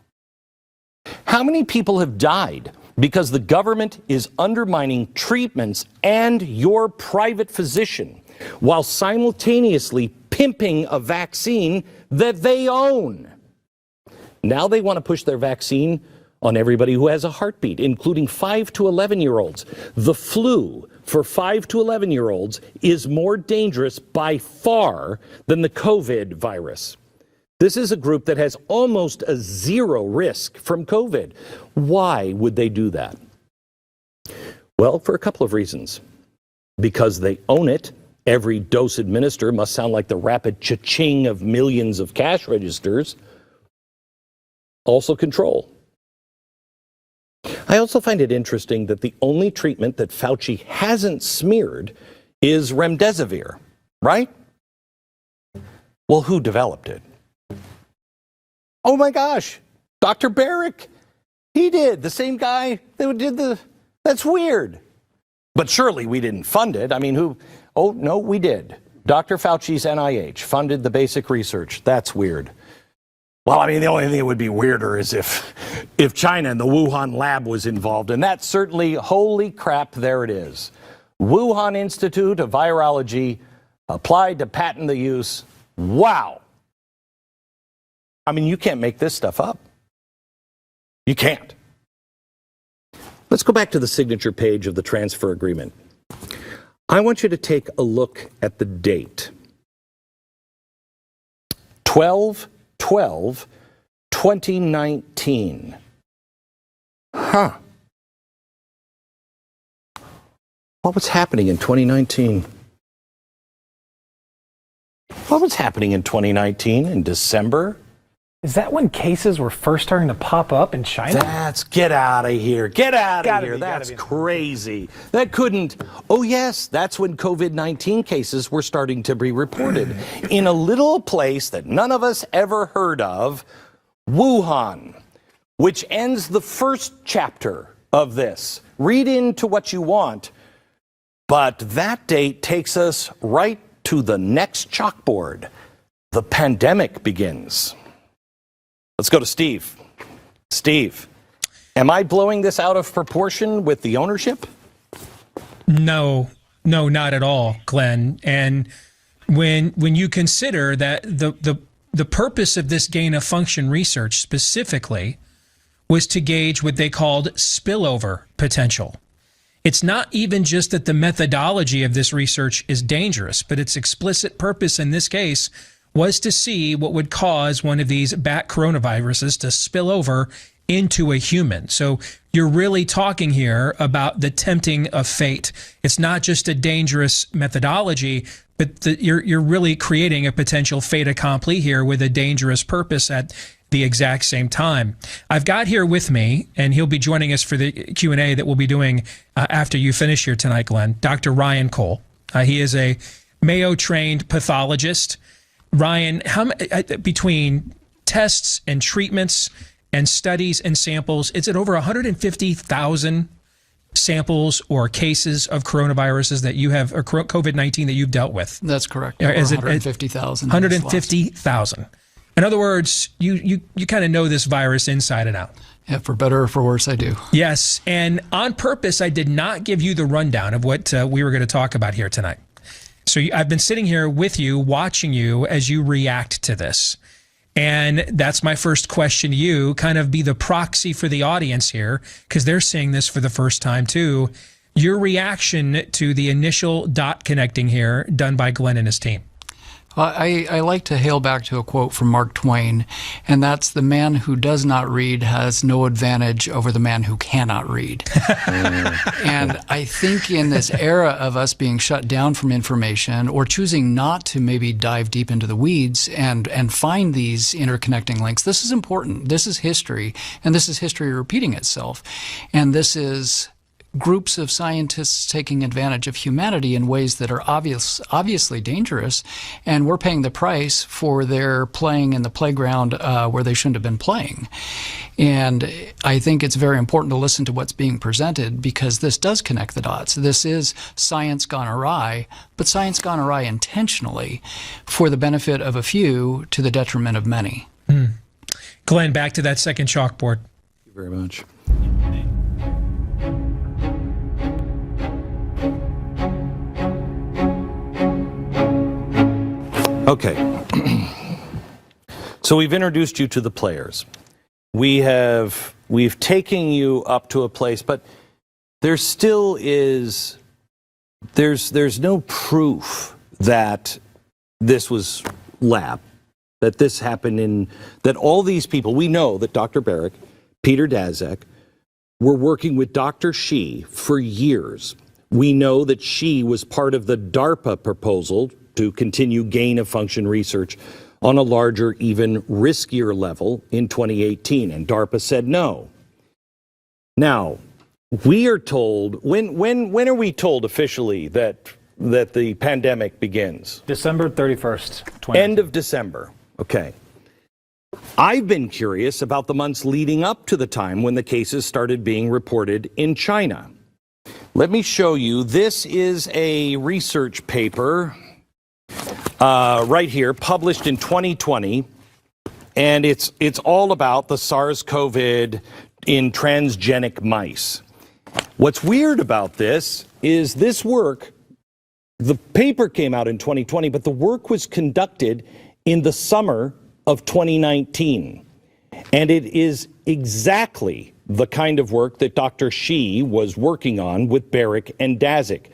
How many people have died because the government is undermining treatments and your private physician while simultaneously pimping a vaccine that they own? Now they want to push their vaccine on everybody who has a heartbeat, including 5 to 11-year-olds. The flu for 5 to 11-year-olds is more dangerous by far than the COVID virus. This is a group that has almost a zero risk from COVID. Why would they do that? Well, for a couple of reasons. Because they own it. Every dose administered must sound like the rapid cha-ching of millions of cash registers. Also control. I also find it interesting that the only treatment that Fauci hasn't smeared is remdesivir, right? Well, who developed it? Oh my gosh, Dr. Barrick. He did. The same guy that did that's weird. But surely we didn't fund it. I mean, who? Oh, no, we did. Dr. Fauci's NIH funded the basic research. That's weird. Well, I mean, the only thing that would be weirder is if China and the Wuhan lab was involved. And that's certainly, holy crap, there it is. Wuhan Institute of Virology applied to patent the use. Wow. I mean, you can't make this stuff up. You can't. Let's go back to the signature page of the transfer agreement. I want you to take a look at the date. 12/12/2019. Huh. What was happening in 2019? What was happening in 2019 in December? Is that when cases were first starting to pop up in China? Get out of here. Get out of here. That's crazy. That couldn't. Oh, yes, that's when COVID-19 cases were starting to be reported in a little place that none of us ever heard of, Wuhan, which ends the first chapter of this. Read into what you want, but that date takes us right to the next chalkboard. The pandemic begins. Let's go to Steve. Steve, am I blowing this out of proportion with the ownership? No, not at all, Glenn. And when you consider that the purpose of this gain of function research specifically was to gauge what they called spillover potential. It's not even just that the methodology of this research is dangerous, but its explicit purpose in this case was to see what would cause one of these bat coronaviruses to spill over into a human. So you're really talking here about the tempting of fate. It's not just a dangerous methodology, but you're really creating a potential fait accompli here with a dangerous purpose at the exact same time. I've got here with me, and he'll be joining us for the Q&A that we'll be doing after you finish here tonight, Glenn, Dr. Ryan Cole. He is a Mayo-trained pathologist. Ryan, between tests and treatments and studies and samples, it's at over 150,000 samples or cases of coronaviruses that you have, or COVID-19 that you've dealt with. That's correct. Over 150,000. 150,000. In other words, you kind of know this virus inside and out. Yeah, for better or for worse, I do. Yes, and on purpose, I did not give you the rundown of what we were going to talk about here tonight. So I've been sitting here with you, watching you as you react to this. And that's my first question to you, kind of be the proxy for the audience here, because they're seeing this for the first time too. Your reaction to the initial dot connecting here done by Glenn and his team. I like to hail back to a quote from Mark Twain, and that's, "The man who does not read has no advantage over the man who cannot read." And I think in this era of us being shut down from information, or choosing not to maybe dive deep into the weeds and find these interconnecting links, this is important. This is history, and this is history repeating itself. And this is groups of scientists taking advantage of humanity in ways that are obviously dangerous, and we're paying the price for their playing in the playground where they shouldn't have been playing. And I think it's very important to listen to what's being presented, because this does connect the dots. This is science gone awry, but science gone awry intentionally for the benefit of a few to the detriment of many. Glenn, back to that second chalkboard. Thank you very much. Okay, so we've introduced you to the players. We've taken you up to a place, but there still is, there's no proof that this was lab, that this happened that all these people, we know that Dr. Barrick, Peter Daszak, were working with Dr. Shi for years. We know that Shi was part of the DARPA proposal to continue gain-of-function research on a larger, even riskier level in 2018, and DARPA said no. Now, we are told, when are we told officially that the pandemic begins? December 31st, 2019. End of December, okay. I've been curious about the months leading up to the time when the cases started being reported in China. Let me show you, this is a research paper right here, published in 2020, and it's all about the SARS-CoV in transgenic mice. What's weird about this is this work, the paper came out in 2020, but the work was conducted in the summer of 2019, and it is exactly the kind of work that Dr. Shi was working on with Barrick and Daszak,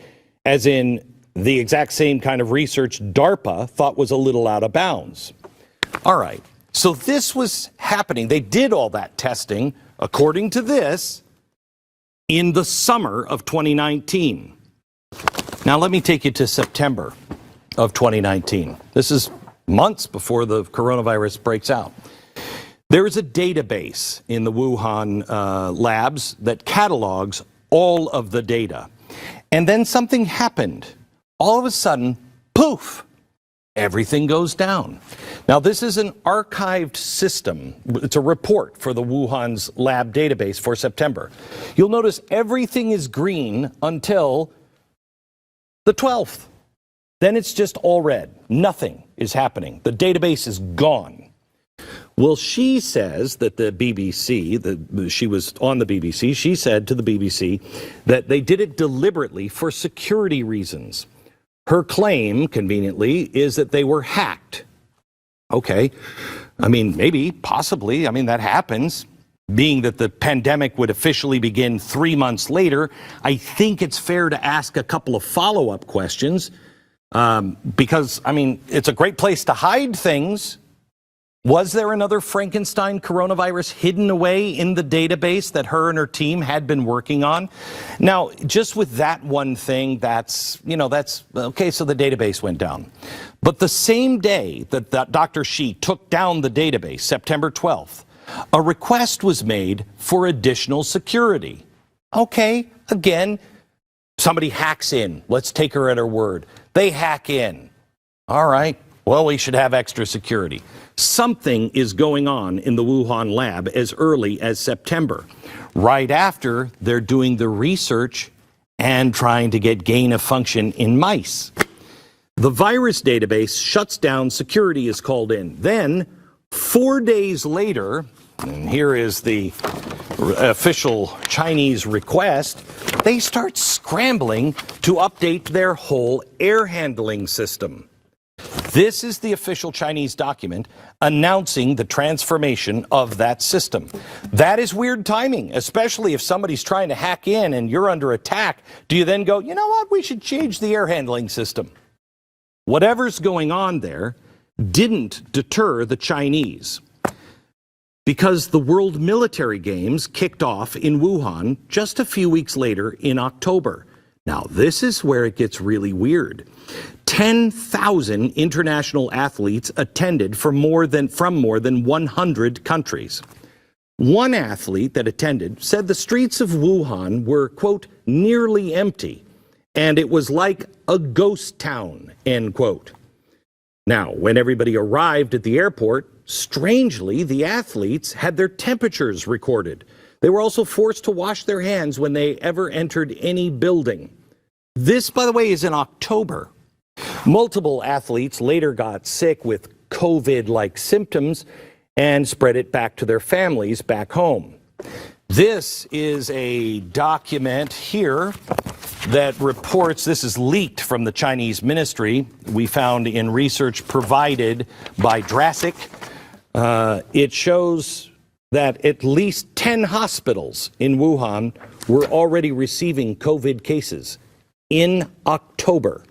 as in the exact same kind of research DARPA thought was a little out of bounds. All right, so this was happening. They did all that testing, according to this, in the summer of 2019. Now let me take you to September of 2019. This is months before the coronavirus breaks out. There is a database in the Wuhan labs that catalogs all of the data. And then something happened. All of a sudden, poof, everything goes down. Now, this is an archived system. It's a report for the Wuhan's lab database for September. You'll notice everything is green until the 12th. Then it's just all red. Nothing is happening. The database is gone. Well, she says that the BBC, she was on the BBC, she said to the BBC that they did it deliberately for security reasons. Her claim, conveniently, is that they were hacked. Okay, I mean, maybe, possibly, I mean, that happens. being that the pandemic would officially begin 3 months later, I think it's fair to ask a couple of follow-up questions because, I mean, it's a great place to hide things. Was there another Frankenstein coronavirus hidden away in the database that her and her team had been working on? Now, just with that one thing, that's okay, so the database went down. But the same day that Dr. Shi took down the database, September 12th, a request was made for additional security. Okay, again, somebody hacks in. Let's take her at her word. They hack in. All right, well, we should have extra security. Something is going on in the Wuhan lab as early as September. Right after, they're doing the research and trying to get gain of function in mice. The virus database shuts down, security is called in. Then, 4 days later, and here is the official Chinese request, they start scrambling to update their whole air handling system. This is the official Chinese document announcing the transformation of that system. That is weird timing, especially if somebody's trying to hack in and you're under attack. Do you then go, you know what, we should change the air handling system? Whatever's going on there didn't deter the Chinese, because the World Military Games kicked off in Wuhan just a few weeks later in October. Now, this is where it gets really weird. 10,000 international athletes attended from more than 100 countries. One athlete that attended said the streets of Wuhan were, quote, nearly empty, and it was like a ghost town, end quote. Now, when everybody arrived at the airport, strangely, the athletes had their temperatures recorded. They were also forced to wash their hands when they ever entered any building. This, by the way, is in October. Multiple athletes later got sick with COVID-like symptoms and spread it back to their families back home. This is a document here that reports, this is leaked from the Chinese ministry, we found in research provided by Drassic. It shows that at least 10 hospitals in Wuhan were already receiving COVID cases in October.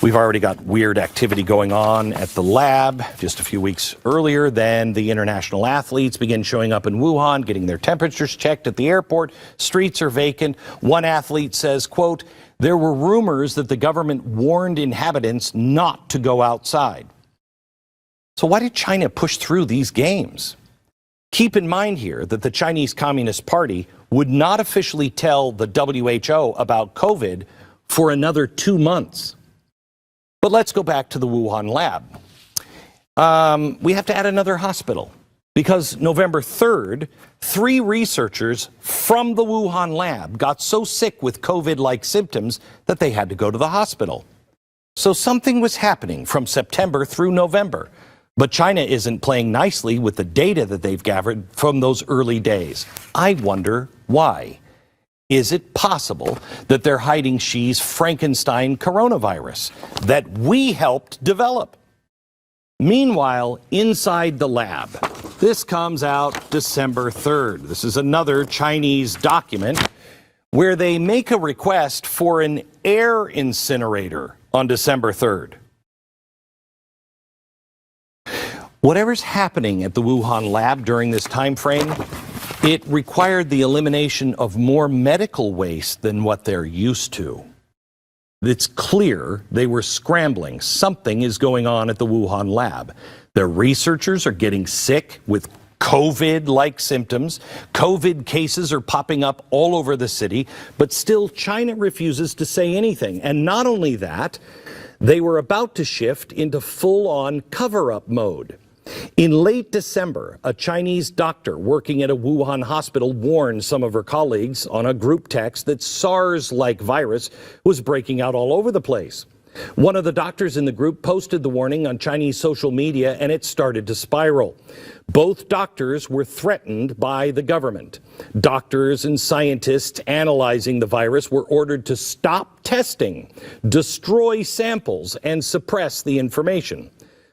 We've already got weird activity going on at the lab. Just a few weeks earlier, then the international athletes begin showing up in Wuhan, getting their temperatures checked at the airport. Streets are vacant. One athlete says, quote, there were rumors that the government warned inhabitants not to go outside. So why did China push through these games? Keep in mind here that the Chinese Communist Party would not officially tell the WHO about COVID for another 2 months. But let's go back to the Wuhan lab. We have to add another hospital because November 3rd, 3 researchers from the Wuhan lab got so sick with COVID-like symptoms that they had to go to the hospital. So something was happening from September through November. But China isn't playing nicely with the data that they've gathered from those early days. I wonder why. Is it possible that they're hiding Xi's Frankenstein coronavirus that we helped develop? Meanwhile, inside the lab, this comes out December 3rd. This is another Chinese document where they make a request for an air incinerator on December 3rd. Whatever's happening at the Wuhan lab during this time frame, it required the elimination of more medical waste than what they're used to. It's clear they were scrambling. Something is going on at the Wuhan lab. Their researchers are getting sick with COVID-like symptoms. COVID cases are popping up all over the city, but still China refuses to say anything. And not only that, they were about to shift into full-on cover-up mode. In late December, a Chinese doctor working at a Wuhan hospital warned some of her colleagues on a group text that SARS-like virus was breaking out all over the place. One of the doctors in the group posted the warning on Chinese social media, and it started to spiral. Both doctors were threatened by the government. Doctors and scientists analyzing the virus were ordered to stop testing, destroy samples, and suppress the information.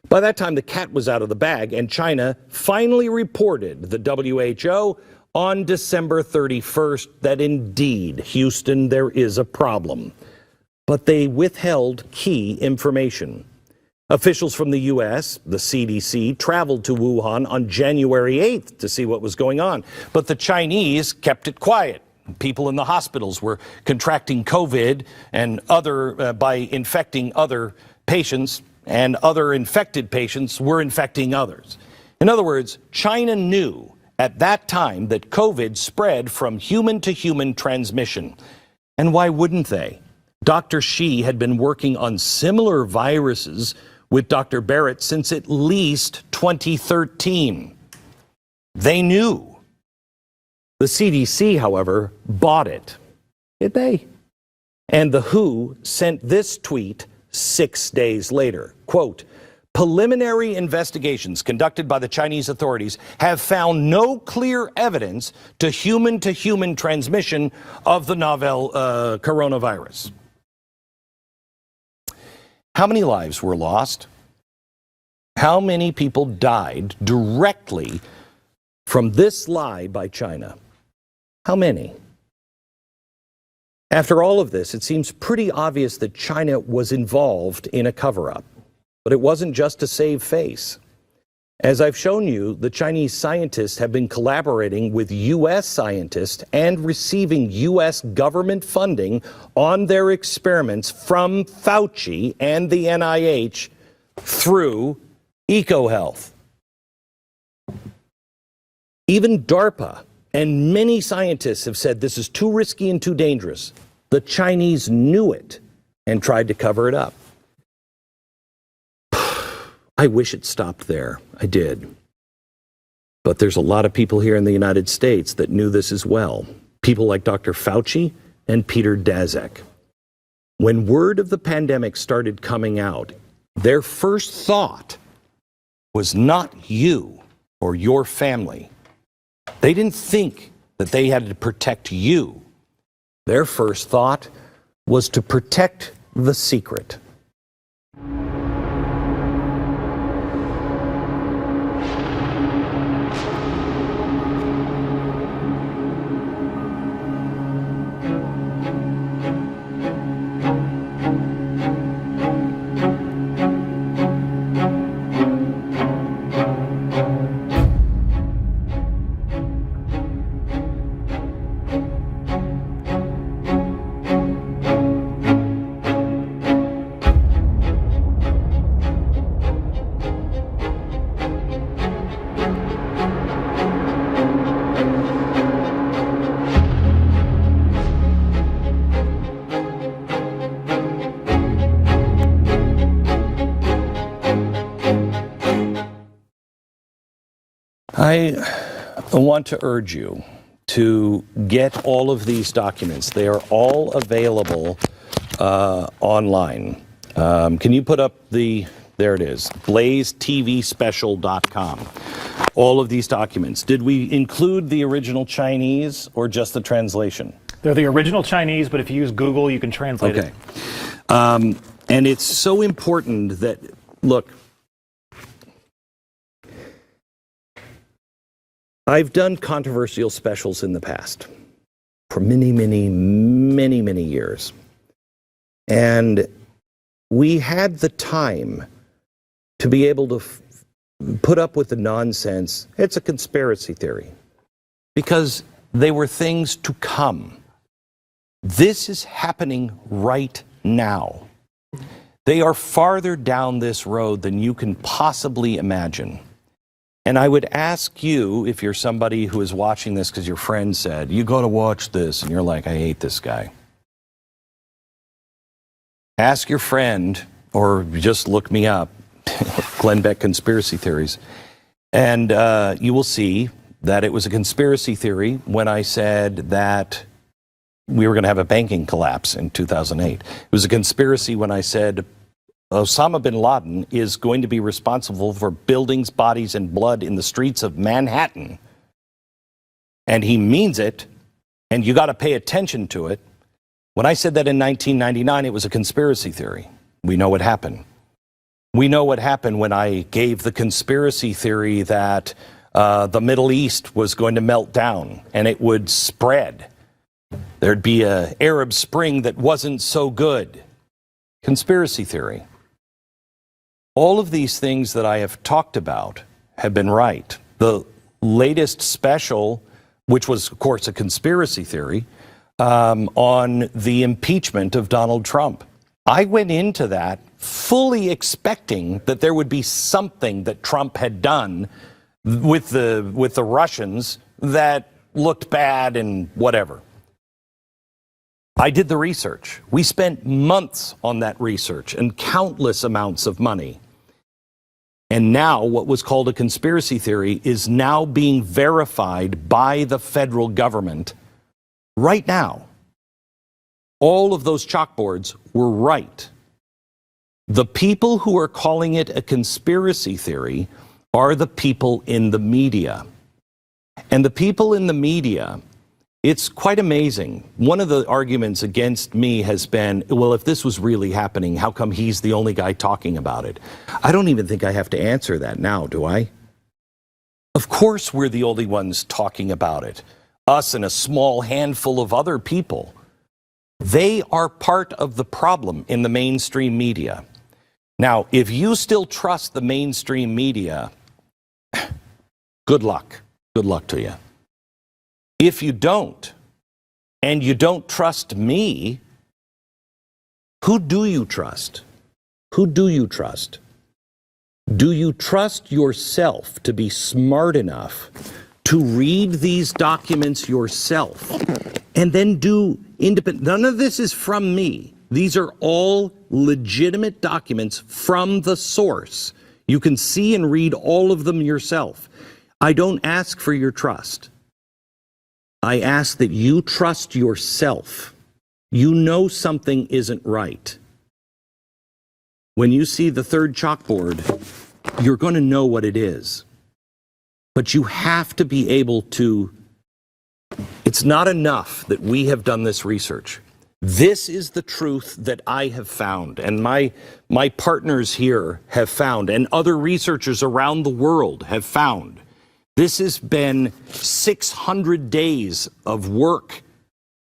By that time, the cat was out of the bag, and China finally reported the WHO on December 31st that indeed, Houston, there is a problem. But they withheld key information. Officials from the U.S., the CDC, traveled to Wuhan on January 8th to see what was going on. But the Chinese kept it quiet. People in the hospitals were contracting COVID and by infecting other patients, and other infected patients were infecting others. In other words, China knew at that time that COVID spread from human to human transmission. And why wouldn't they? Dr. Shi had been working on similar viruses with Dr. Barrett since at least 2013. They knew. The CDC, however, bought it. Did they? And the WHO sent this tweet 6 days later. Quote, preliminary investigations conducted by the Chinese authorities have found no clear evidence to human transmission of the novel coronavirus. How many lives were lost? How many people died directly from this lie by China? How many? After all of this, it seems pretty obvious that China was involved in a cover-up. But it wasn't just to save face. As I've shown you, the Chinese scientists have been collaborating with U.S. scientists and receiving U.S. government funding on their experiments from Fauci and the NIH through EcoHealth. Even DARPA and many scientists have said this is too risky and too dangerous. The Chinese knew it and tried to cover it up. I wish it stopped there. I did. But there's a lot of people here in the United States that knew this as well. People like Dr. Fauci and Peter Daszak. When word of the pandemic started coming out, their first thought was not you or your family. They didn't think that they had to protect you. Their first thought was to protect the secret. I want to urge you to get all of these documents. They are all available online. Can you put up there it is, BlazeTVSpecial.com. All of these documents. Did we include the original Chinese or just the translation? They're the original Chinese, but if you use Google, you can translate it. And it's so important that, look, I've done controversial specials in the past for many years. And we had the time to be able to put up with the nonsense. It's a conspiracy theory. Because they were things to come. This is happening right now. They are farther down this road than you can possibly imagine. And I would ask you, if you're somebody who is watching this because your friend said, you got to watch this, and you're like, I hate this guy. Ask your friend, or just look me up, Glenn Beck Conspiracy Theories, and you will see that it was a conspiracy theory when I said that we were going to have a banking collapse in 2008. It was a conspiracy when I said Osama bin Laden is going to be responsible for buildings, bodies, and blood in the streets of Manhattan. And he means it, and you got to pay attention to it. When I said that in 1999, it was a conspiracy theory. We know what happened. We know what happened when I gave the conspiracy theory that the Middle East was going to melt down and it would spread. There'd be an Arab Spring that wasn't so good. Conspiracy theory. All of these things that I have talked about have been right. The latest special, which was, of course, a conspiracy theory, on the impeachment of Donald Trump. I went into that fully expecting that there would be something that Trump had done with the Russians that looked bad and whatever. I did the research. We spent months on that research and countless amounts of money. And now what was called a conspiracy theory is now being verified by the federal government right now. All of those chalkboards were right. The people who are calling it a conspiracy theory are the people in the media. And the people in the media, it's quite amazing. One of the arguments against me has been, well, if this was really happening, how come he's the only guy talking about it? I don't even think I have to answer that now, do I? Of course we're the only ones talking about it. Us and a small handful of other people. They are part of the problem in the mainstream media. Now, if you still trust the mainstream media, good luck. Good luck to you. If you don't, and you don't trust me, who do you trust? Who do you trust? Do you trust yourself to be smart enough to read these documents yourself and then do independent? None of this is from me. These are all legitimate documents from the source. You can see and read all of them yourself. I don't ask for your trust. I ask that you trust yourself. You know something isn't right. When you see the third chalkboard, you're going to know what it is. But you have to be able to. It's not enough that we have done this research. This is the truth that I have found, and my partners here have found, and other researchers around the world have found. This has been 600 days of work,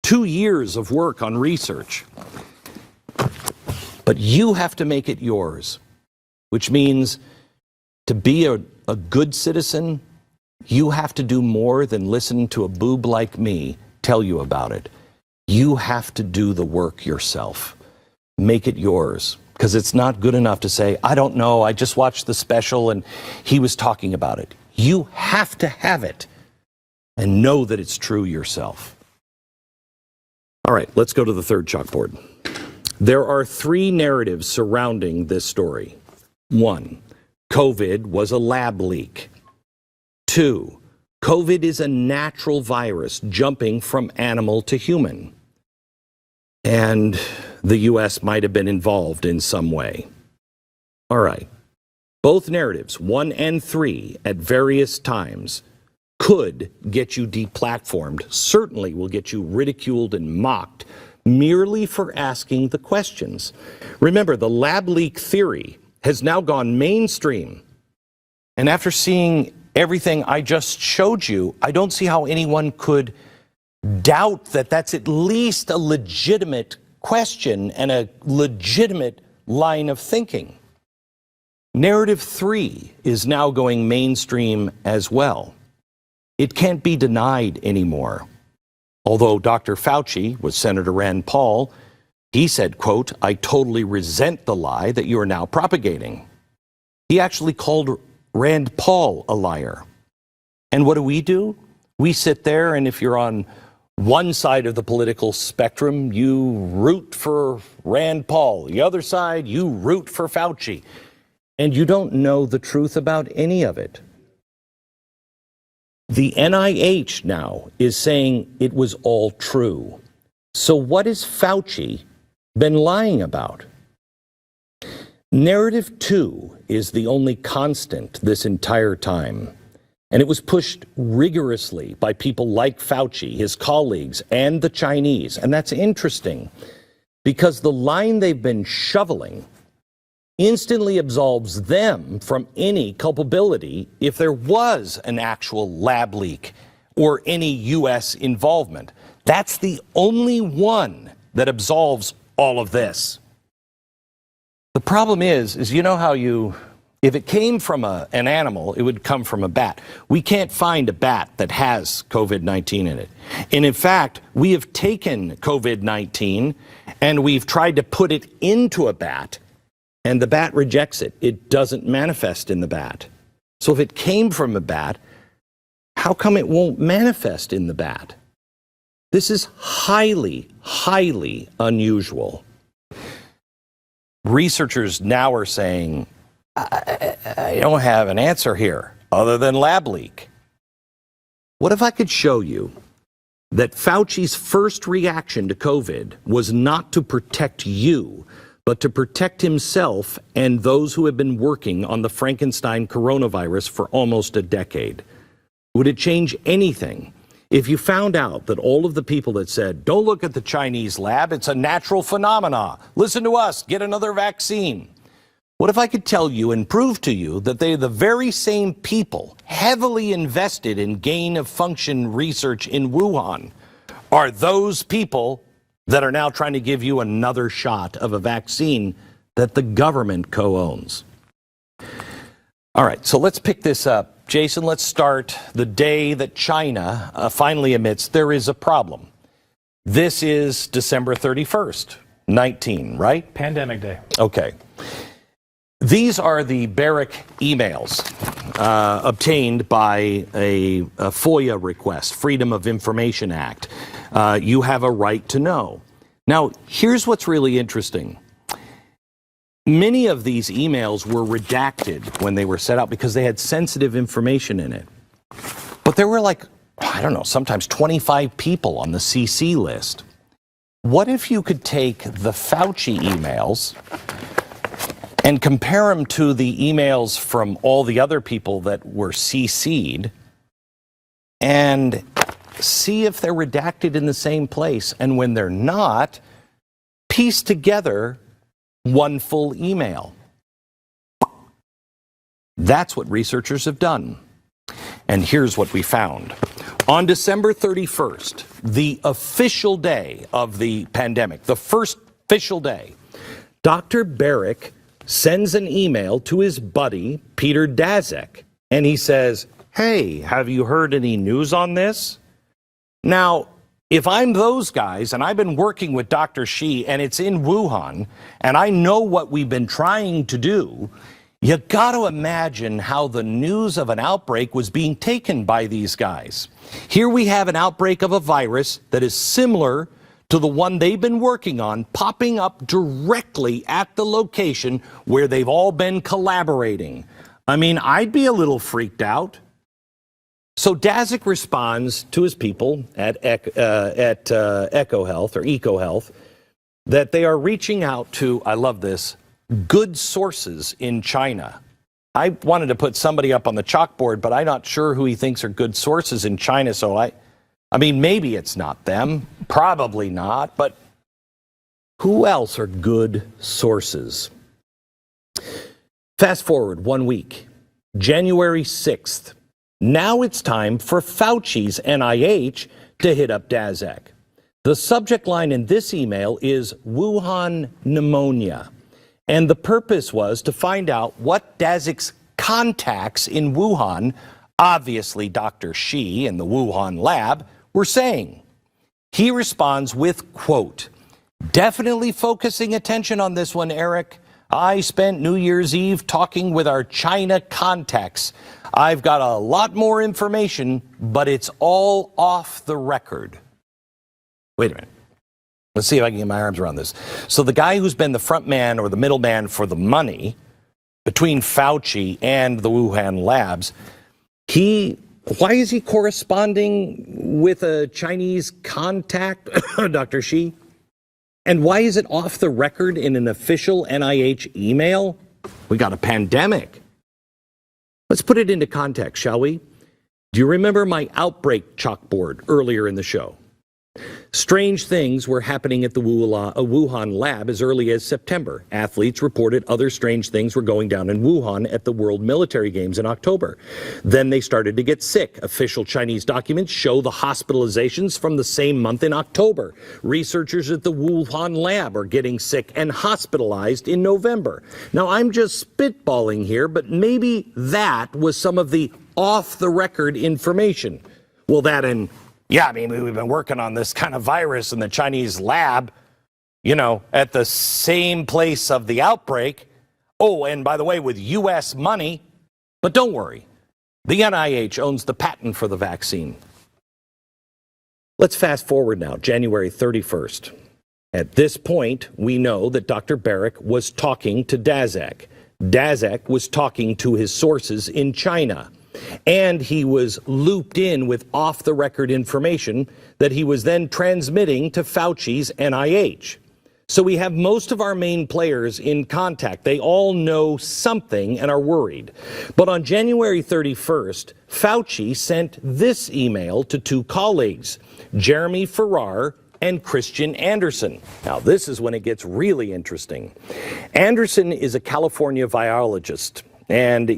2 years of work on research. But you have to make it yours, which means to be a good citizen, you have to do more than listen to a boob like me tell you about it. You have to do the work yourself. Make it yours. Because it's not good enough to say, I don't know, I just watched the special and he was talking about it. You have to have it and know that it's true yourself. All right, let's go to the third chalkboard. There are 3 narratives surrounding this story. 1, COVID was a lab leak. 2, COVID is a natural virus jumping from animal to human. And the U.S. might have been involved in some way. All right. Both narratives, 1 and 3, at various times, could get you deplatformed, certainly will get you ridiculed and mocked, merely for asking the questions. Remember, the lab leak theory has now gone mainstream. And after seeing everything I just showed you, I don't see how anyone could doubt that that's at least a legitimate question and a legitimate line of thinking. Narrative 3 is now going mainstream as well. It can't be denied anymore. Although Dr. Fauci with Senator Rand Paul, he said, quote, I totally resent the lie that you are now propagating. He actually called Rand Paul a liar. And what do? We sit there, and if you're on one side of the political spectrum, you root for Rand Paul. The other side, you root for Fauci. And you don't know the truth about any of it. The NIH now is saying it was all true. So what has Fauci been lying about? Narrative 2 is the only constant this entire time. And it was pushed rigorously by people like Fauci, his colleagues, and the Chinese. And that's interesting because the line they've been shoveling instantly absolves them from any culpability if there was an actual lab leak or any U.S. involvement. That's the only one that absolves all of this. The problem is you know how if it came from an animal, it would come from a bat. We can't find a bat that has COVID-19 in it. And in fact, we have taken COVID-19 and we've tried to put it into a bat, and the bat rejects it. It doesn't manifest in the bat. So if it came from a bat, how come it won't manifest in the bat? This is highly, highly unusual. Researchers now are saying, I don't have an answer here other than lab leak. What if I could show you that Fauci's first reaction to COVID was not to protect you, but to protect himself and those who have been working on the Frankenstein coronavirus for almost a decade? Would it change anything if you found out that all of the people that said, don't look at the Chinese lab, it's a natural phenomena, listen to us, get another vaccine? What if I could tell you and prove to you that they're the very same people heavily invested in gain-of-function research in Wuhan are those people that are now trying to give you another shot of a vaccine that the government co-owns? All right, so let's pick this up. Jason, let's start the day that China finally admits there is a problem. This is December 31st, 19, right? Pandemic day. Okay. These are the Barrick emails obtained by a FOIA request, Freedom of Information Act. You have a right to know. Now, here's what's really interesting. Many of these emails were redacted when they were set out because they had sensitive information in it. But there were sometimes 25 people on the CC list. What if you could take the Fauci emails and compare them to the emails from all the other people that were CC'd and see if they're redacted in the same place, and when they're not, piece together one full email? That's what researchers have done. And here's what we found. On December 31st, the official day of the pandemic, the first official day, Dr. Barrick sends an email to his buddy, Peter Daszak, and he says, hey, have you heard any news on this? Now, if I'm those guys and I've been working with Dr. Shi and it's in Wuhan and I know what we've been trying to do, you got to imagine how the news of an outbreak was being taken by these guys. Here we have an outbreak of a virus that is similar to the one they've been working on, popping up directly at the location where they've all been collaborating. I mean, I'd be a little freaked out. So Daszak responds to his people at EcoHealth that they are reaching out to, I love this, good sources in China. I wanted to put somebody up on the chalkboard, but I'm not sure who he thinks are good sources in China. So I mean, maybe it's not them, probably not, but who else are good sources? Fast forward 1 week, January 6th. Now it's time for Fauci's NIH to hit up Daszak. The subject line in this email is Wuhan pneumonia. And the purpose was to find out what Daszak's contacts in Wuhan, obviously Dr. Shi and the Wuhan lab, were saying. He responds with, quote, definitely focusing attention on this one, Eric. I spent New Year's Eve talking with our China contacts. I've got a lot more information, but it's all off the record. Wait a minute. Let's see if I can get my arms around this. So the guy who's been the front man or the middleman for the money between Fauci and the Wuhan labs, why is he corresponding with a Chinese contact, Dr. Shi? And why is it off the record in an official NIH email? We got a pandemic. Let's put it into context, shall we? Do you remember my Outbreak chalkboard earlier in the show? Strange things were happening at the Wuhan lab as early as September. Athletes reported other strange things were going down in Wuhan at the World Military Games in October. Then they started to get sick. Official Chinese documents show the hospitalizations from the same month in October. Researchers at the Wuhan lab are getting sick and hospitalized in November. Now, I'm just spitballing here, but maybe that was some of the off-the-record information. Well, that and yeah, I mean, we've been working on this kind of virus in the Chinese lab, at the same place of the outbreak. Oh, and by the way, with U.S. money. But don't worry, the NIH owns the patent for the vaccine. Let's fast forward now, January 31st. At this point, we know that Dr. Barrick was talking to Daszak. Daszak was talking to his sources in China. And he was looped in with off-the-record information that he was then transmitting to Fauci's NIH. So we have most of our main players in contact. They all know something and are worried. But on January 31st, Fauci sent this email to two colleagues, Jeremy Farrar and Christian Anderson. Now, this is when it gets really interesting. Anderson is a California virologist. And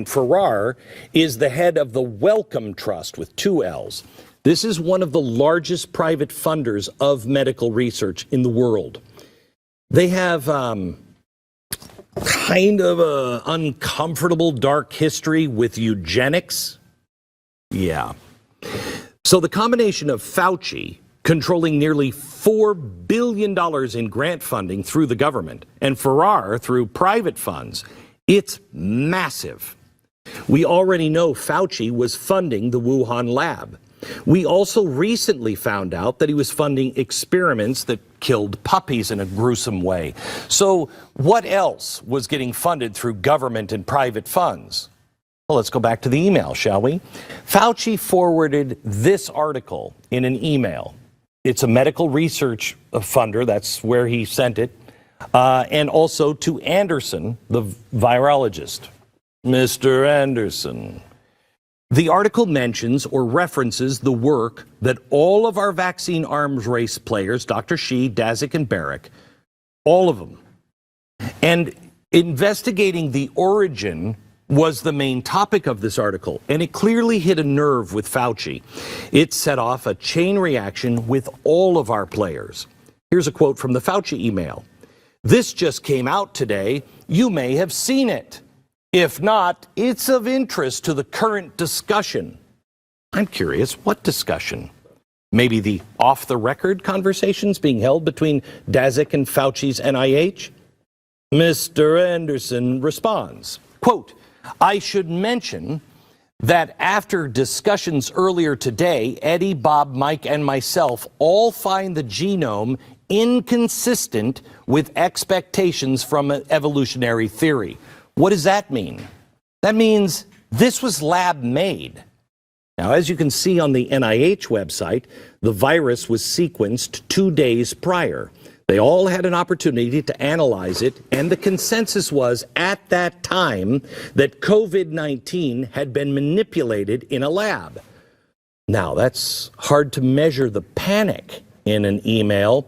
Farrar is the head of the Wellcome Trust with 2 L's. This is one of the largest private funders of medical research in the world. They have kind of an uncomfortable dark history with eugenics. Yeah. So the combination of Fauci controlling nearly $4 billion in grant funding through the government and Farrar through private funds, it's massive. We already know Fauci was funding the Wuhan lab. We also recently found out that he was funding experiments that killed puppies in a gruesome way. So what else was getting funded through government and private funds? Well, let's go back to the email, shall we? Fauci forwarded this article in an email. It's a medical research funder. That's where he sent it. And also to Anderson, the virologist. Mr. Anderson. The article mentions or references the work that all of our vaccine arms race players, Dr. Shi, Daszak, and Barrick, all of them, and investigating the origin was the main topic of this article, and it clearly hit a nerve with Fauci. It set off a chain reaction with all of our players. Here's a quote from the Fauci email. This just came out today. You may have seen it. If not, it's of interest to the current discussion. I'm curious, what discussion? Maybe the off-the-record conversations being held between Daszak and Fauci's NIH? Mr. Anderson responds, quote, I should mention that after discussions earlier today, Eddie, Bob, Mike, and myself all find the genome inconsistent with expectations from evolutionary theory. What does that mean? That means this was lab made. Now, as you can see on the NIH website, the virus was sequenced 2 days prior. They all had an opportunity to analyze it, and the consensus was at that time that COVID-19 had been manipulated in a lab. Now, that's hard to measure the panic in an email,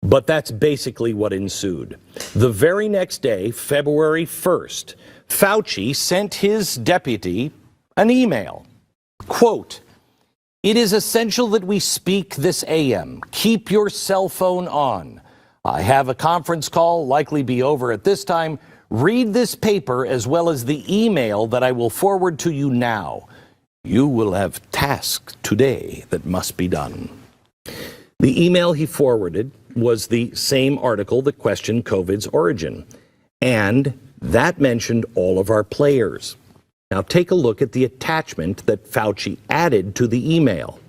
but that's basically what ensued. The very next day, February 1st, Fauci sent his deputy an email. Quote, it is essential that we speak this AM. Keep your cell phone on. I have a conference call, likely be over at this time. Read this paper as well as the email that I will forward to you now. You will have tasks today that must be done. The email he forwarded was the same article that questioned COVID's origin, and that mentioned all of our players. Now take a look at the attachment that Fauci added to the email.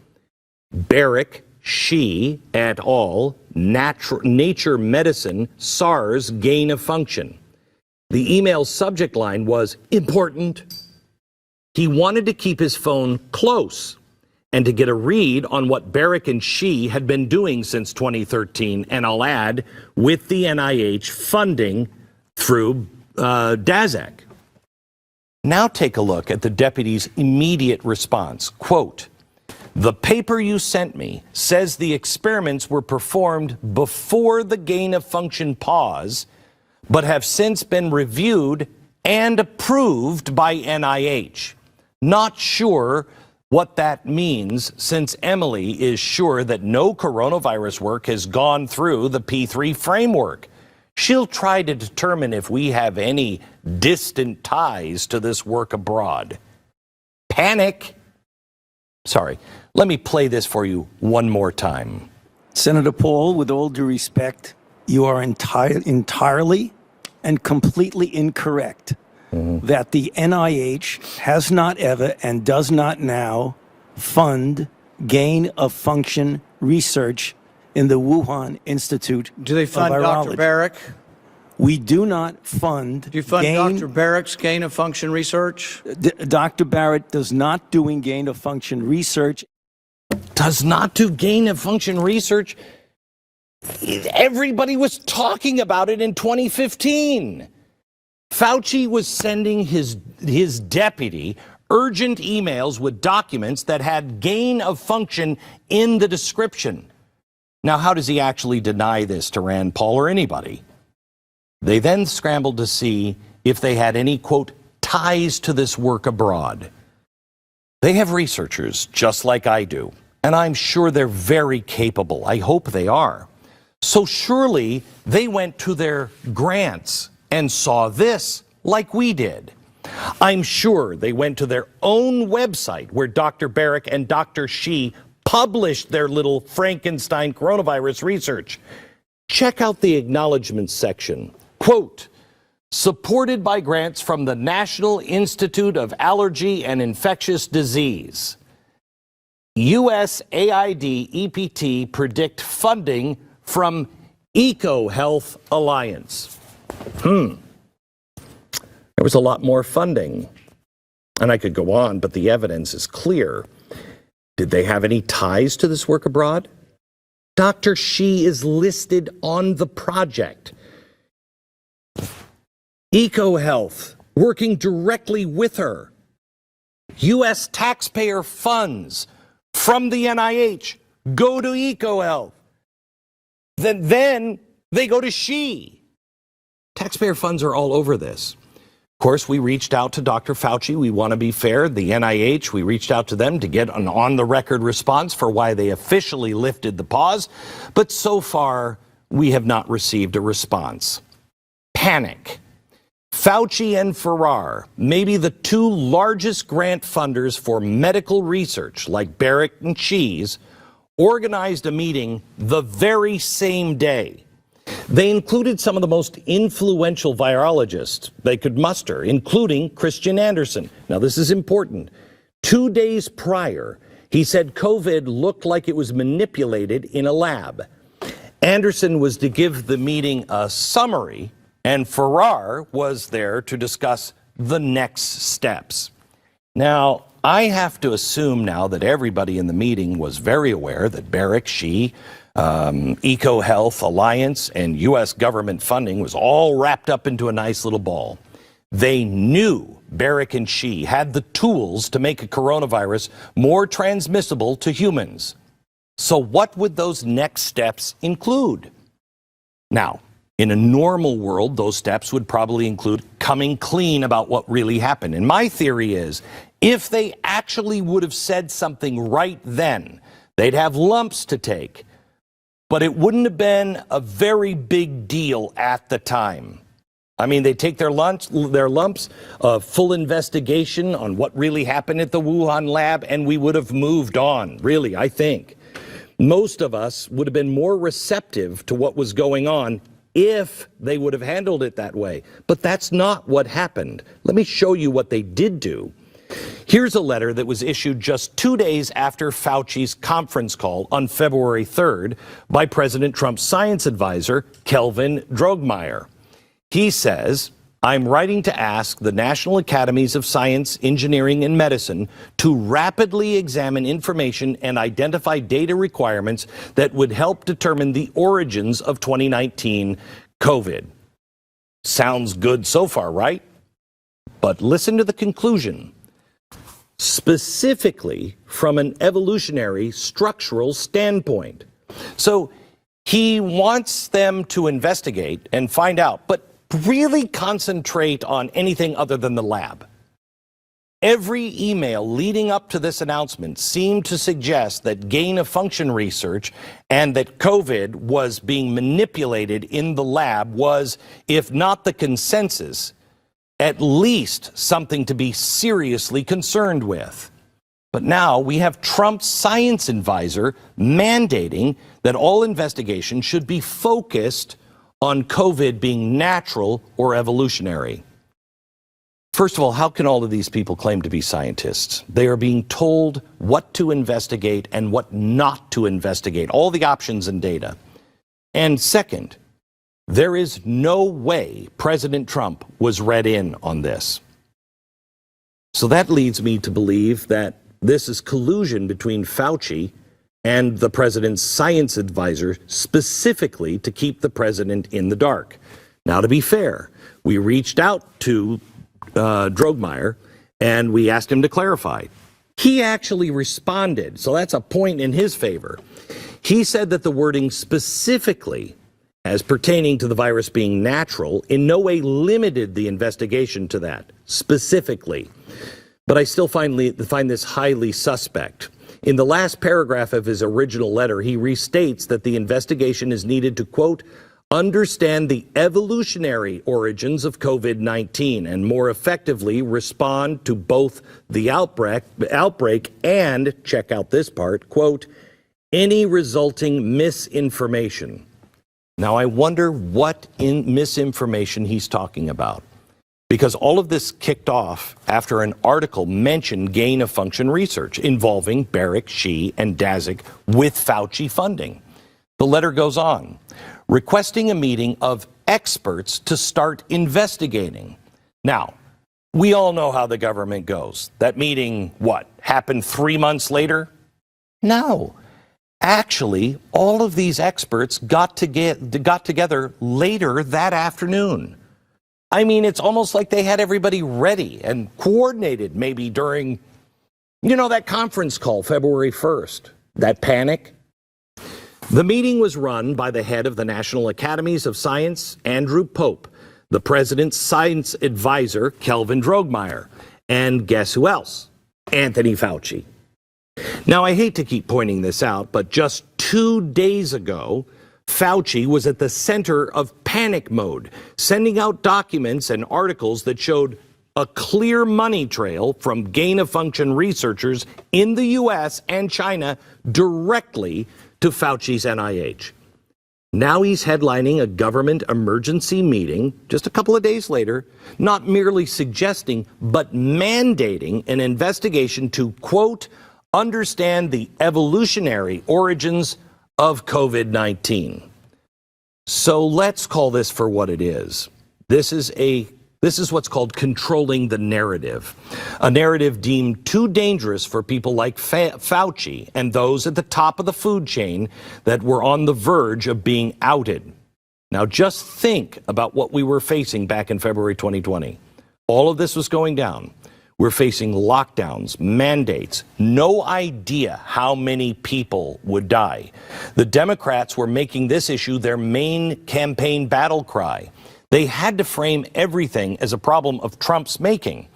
Barrick, Shi, et al., Nature Medicine, Sars, gain of function. The email's subject line was important. He wanted to keep his phone close and to get a read on what Barrick and Shi had been doing since 2013, and I'll add, with the NIH funding through Daszak. Now take a look at the deputy's immediate response. Quote, The paper you sent me says the experiments were performed before the gain-of-function pause, but have since been reviewed and approved by NIH. Not sure what that means, since Emily is sure that no coronavirus work has gone through the P3 framework. She'll try to determine if we have any distant ties to this work abroad. Panic. Sorry, let me play this for you one more time. Senator Paul, with all due respect, you are entirely and completely incorrect that the NIH has not ever and does not now fund gain-of-function research in the Wuhan Institute Do they fund of Virology. Dr. Barrick? We do not fund. Do you fund Dr. Barrick's gain-of-function research? Dr. Barrett does not doing gain-of-function research. Does not do gain-of-function research? Everybody was talking about it in 2015. Fauci was sending his deputy urgent emails with documents that had gain-of-function in the description. Now, how does he actually deny this to Rand Paul or anybody? They then scrambled to see if they had any, quote, ties to this work abroad. They have researchers just like I do, and I'm sure they're very capable. I hope they are. So surely they went to their grants and saw this like we did. I'm sure they went to their own website where Dr. Barrick and Dr. Shi published their little Frankenstein coronavirus research. Check out the acknowledgments section. Quote, supported by grants from the National Institute of Allergy and Infectious Disease. USAID EPT predict funding from EcoHealth Alliance. There was a lot more funding. And I could go on, but the evidence is clear. Did they have any ties to this work abroad? Dr. Shi is listed on the project. EcoHealth, working directly with her. U.S. taxpayer funds from the NIH go to EcoHealth. Then they go to Shi. Taxpayer funds are all over this. Of course, we reached out to Dr. Fauci. We want to be fair. The NIH, we reached out to them to get an on-the-record response for why they officially lifted the pause. But so far, we have not received a response. Panic. Fauci and Farrar, maybe the two largest grant funders for medical research, like Barrick and Cheese, organized a meeting the very same day. They included some of the most influential virologists they could muster, including Christian Anderson. Now, this is important. 2 days prior, he said COVID looked like it was manipulated in a lab. Anderson was to give the meeting a summary, and Farrar was there to discuss the next steps. Now, I have to assume now that everybody in the meeting was very aware that Barrick, Shi, EcoHealth Alliance, and U.S. government funding was all wrapped up into a nice little ball. They knew Barrick and Shi had the tools to make a coronavirus more transmissible to humans. So what would those next steps include? Now, in a normal world, those steps would probably include coming clean about what really happened. And my theory is, if they actually would have said something right then, they'd have lumps to take. But it wouldn't have been a very big deal at the time. I mean, they take their lumps, a full investigation on what really happened at the Wuhan lab, and we would have moved on, really, I think. Most of us would have been more receptive to what was going on if they would have handled it that way. But that's not what happened. Let me show you what they did do. Here's a letter that was issued just 2 days after Fauci's conference call on February 3rd by President Trump's science advisor, Kelvin Droegemeier. He says, I'm writing to ask the National Academies of Science, Engineering, and Medicine to rapidly examine information and identify data requirements that would help determine the origins of 2019 COVID. Sounds good so far, right? But listen to the conclusion. specifically from an evolutionary structural standpoint. So he wants them to investigate and find out, but really concentrate on anything other than the lab. Every email leading up to this announcement seemed to suggest that gain-of-function research and that COVID was being manipulated in the lab was, if not the consensus, at least something to be seriously concerned with. But now we have Trump's science advisor mandating that all investigation should be focused on COVID being natural or evolutionary. First of all, how can all of these people claim to be scientists? They are being told what to investigate and what not to investigate, all the options and data. And second, there is no way President Trump was read in on this. So that leads me to believe that this is collusion between Fauci and the president's science advisor, specifically to keep the president in the dark. Now, to be fair, we reached out to Drogmeyer, and we asked him to clarify. He actually responded, so that's a point in his favor. He said that the wording specifically as pertaining to the virus being natural in no way limited the investigation to that, specifically. But I still find this highly suspect. In the last paragraph of his original letter, he restates that the investigation is needed to, quote, understand the evolutionary origins of COVID-19 and more effectively respond to both the outbreak and, check out this part, quote, any resulting misinformation. Now, I wonder what misinformation he's talking about, because all of this kicked off after an article mentioned gain-of-function research involving Barrick, Xi, and Daszak with Fauci funding. The letter goes on, requesting a meeting of experts to start investigating. Now, we all know how the government goes. That meeting, what, happened 3 months later? No. Actually, all of these experts got together later that afternoon. I mean, it's almost like they had everybody ready and coordinated maybe during, that conference call February 1st, that panic. The meeting was run by the head of the National Academies of Science, Andrew Pope, the president's science advisor, Kelvin Drogmeyer, and guess who else? Anthony Fauci. Now, I hate to keep pointing this out, but just 2 days ago, Fauci was at the center of panic mode, sending out documents and articles that showed a clear money trail from gain-of-function researchers in the U.S. and China directly to Fauci's NIH. Now he's headlining a government emergency meeting just a couple of days later, not merely suggesting, but mandating an investigation to, quote, understand the evolutionary origins of COVID-19. So let's call this for what it is. This is what's called controlling the narrative, a narrative deemed too dangerous for people like Fauci and those at the top of the food chain that were on the verge of being outed. Now, just think about what we were facing back in February 2020. All of this was going down. We're facing lockdowns, mandates, no idea how many people would die. The Democrats were making this issue their main campaign battle cry. They had to frame everything as a problem of Trump's making.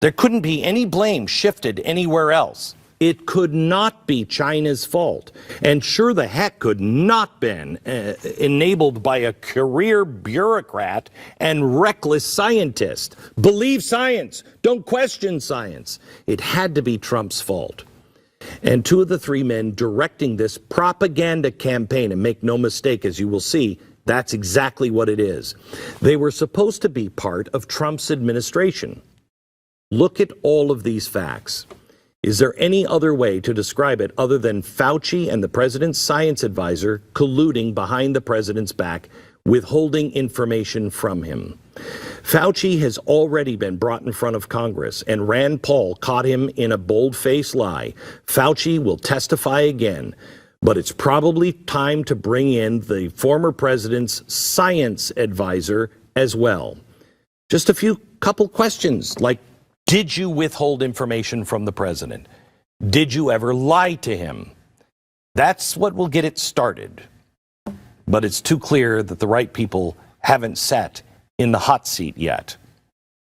There couldn't be any blame shifted anywhere else. It could not be China's fault. And sure the heck could not been enabled by a career bureaucrat and reckless scientist. Believe science. Don't question science. It had to be Trump's fault. And 2 of the 3 men directing this propaganda campaign, and make no mistake, as you will see, that's exactly what it is. They were supposed to be part of Trump's administration. Look at all of these facts. Is there any other way to describe it other than Fauci and the president's science advisor colluding behind the president's back, withholding information from him? Fauci has already been brought in front of Congress, and Rand Paul caught him in a bold-faced lie. Fauci will testify again, but it's probably time to bring in the former president's science advisor as well. Just a couple questions, like, Did you withhold information from the president? Did you ever lie to him? That's what will get it started. But it's too clear that the right people haven't sat in the hot seat yet.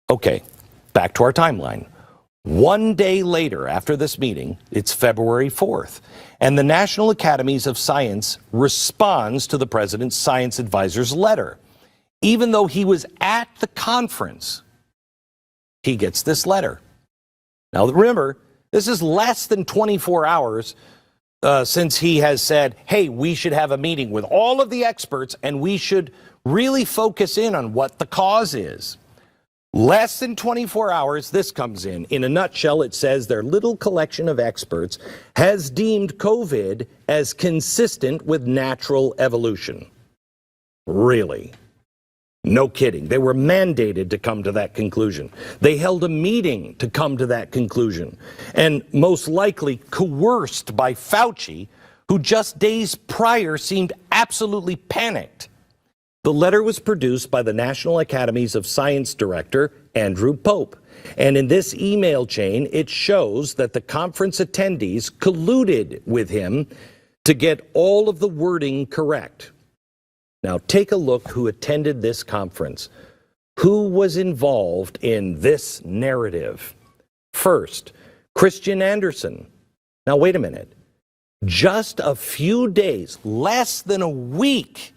Okay, back to our timeline. 1 day later after this meeting, it's February 4th, and the National Academies of Science responds to the president's science advisor's letter. Even though he was at the conference, he gets this letter. Now remember, this is less than 24 hours since he has said, hey, we should have a meeting with all of the experts and we should really focus in on what the cause is. Less than 24 hours, this comes in. In a nutshell, it says their little collection of experts has deemed COVID as consistent with natural evolution. Really? No kidding. They were mandated to come to that conclusion. They held a meeting to come to that conclusion. And most likely coerced by Fauci, who just days prior seemed absolutely panicked. The letter was produced by the National Academies of Science Director, Andrew Pope. And in this email chain, it shows that the conference attendees colluded with him to get all of the wording correct. Now, take a look who attended this conference. Who was involved in this narrative? First, Christian Anderson. Now, wait a minute. Just a few days, less than a week,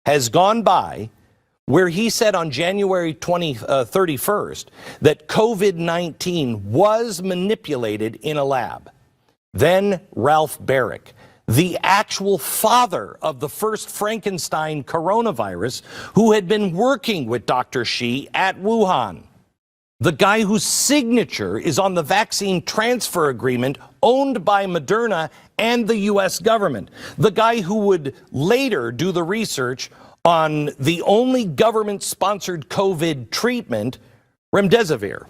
has gone by where he said on January 31st that COVID-19 was manipulated in a lab. Then Ralph Baric, the actual father of the first Frankenstein coronavirus, who had been working with Dr. Shi at Wuhan. The guy whose signature is on the vaccine transfer agreement owned by Moderna and the U.S. government. The guy who would later do the research on the only government-sponsored COVID treatment, remdesivir.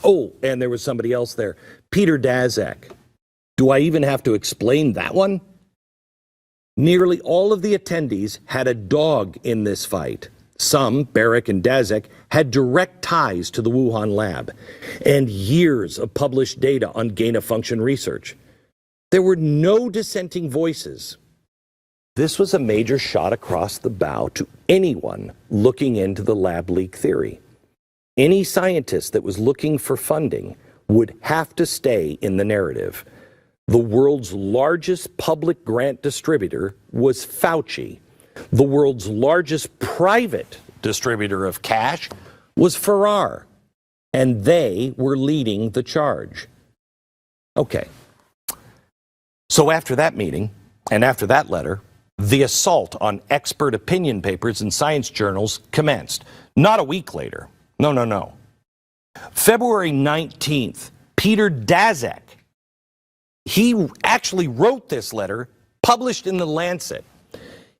Oh, and there was somebody else there, Peter Daszak. Do I even have to explain that one? Nearly all of the attendees had a dog in this fight. Some, Baric and Daszak, had direct ties to the Wuhan lab and years of published data on gain-of-function research. There were no dissenting voices. This was a major shot across the bow to anyone looking into the lab leak theory. Any scientist that was looking for funding would have to stay in the narrative. The world's largest public grant distributor was Fauci. The world's largest private distributor of cash was Farrar, and they were leading the charge. Okay. So after that meeting, and after that letter, the assault on expert opinion papers and science journals commenced. Not a week later. No. February 19th, Peter Daszak, he actually wrote this letter, published in The Lancet.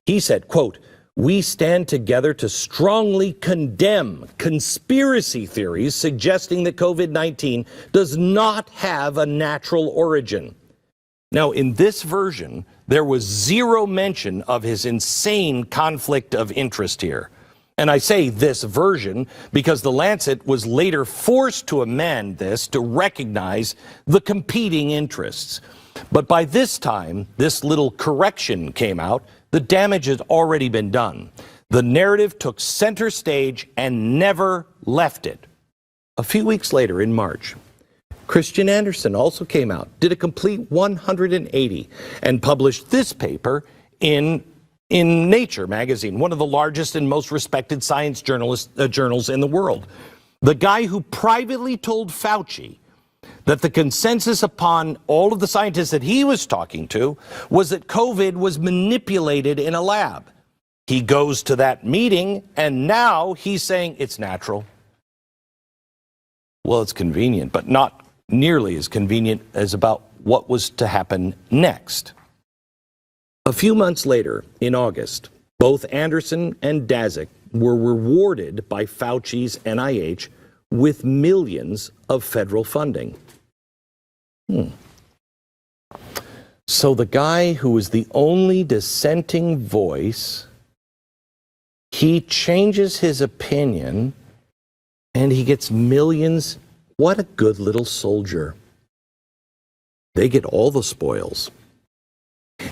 He said, quote, "We stand together to strongly condemn conspiracy theories suggesting that COVID-19 does not have a natural origin." Now, in this version, there was zero mention of his insane conflict of interest here. And I say this version because The Lancet was later forced to amend this to recognize the competing interests. But by this time, this little correction came out. The damage had already been done. The narrative took center stage and never left it. A few weeks later, in March, Christian Anderson also came out, did a complete 180, and published this paper in Nature magazine, one of the largest and most respected science journals in the world. The guy who privately told Fauci that the consensus upon all of the scientists that he was talking to was that COVID was manipulated in a lab. He goes to that meeting, and now he's saying it's natural. Well, it's convenient, but not nearly as convenient as about what was to happen next. A few months later, in August, both Anderson and Daszak were rewarded by Fauci's NIH with millions of federal funding. So the guy who was the only dissenting voice, he changes his opinion and he gets millions what a good little soldier. They get all the spoils.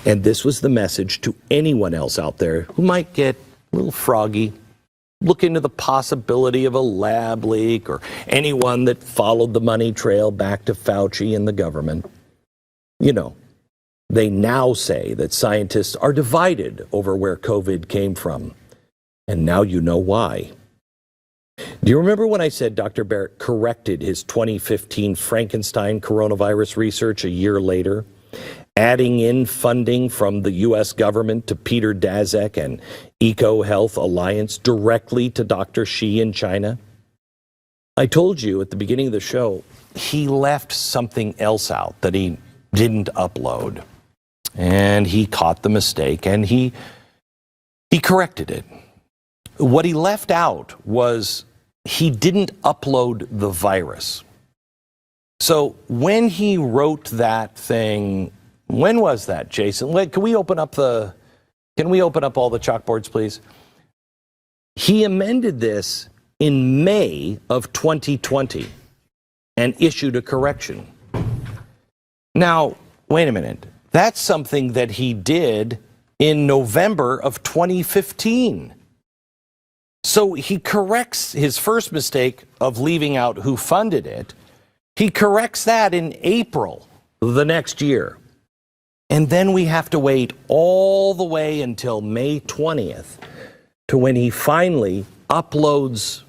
And this was the message to anyone else out there who might get a little froggy, look into the possibility of a lab leak, or anyone that followed the money trail back to Fauci and the government. You know, they now say that scientists are divided over where COVID came from. And now you know why. Do you remember when I said Dr. Barrett corrected his 2015 Frankenstein coronavirus research a year later, adding in funding from the U.S. government to Peter Daszak and EcoHealth Alliance directly to Dr. Shi in China? I told you at the beginning of the show, he left something else out that he didn't upload. And he caught the mistake and he corrected it. What he left out was he didn't upload the virus. So when he wrote that thing, when was that, Jason? Can we open up all the chalkboards, please? He amended this in May of 2020 and issued a correction. Now, wait a minute. That's something that he did in November of 2015. So he corrects his first mistake of leaving out who funded it. He corrects that in April the next year. And then we have to wait all the way until May 20th to when he finally uploads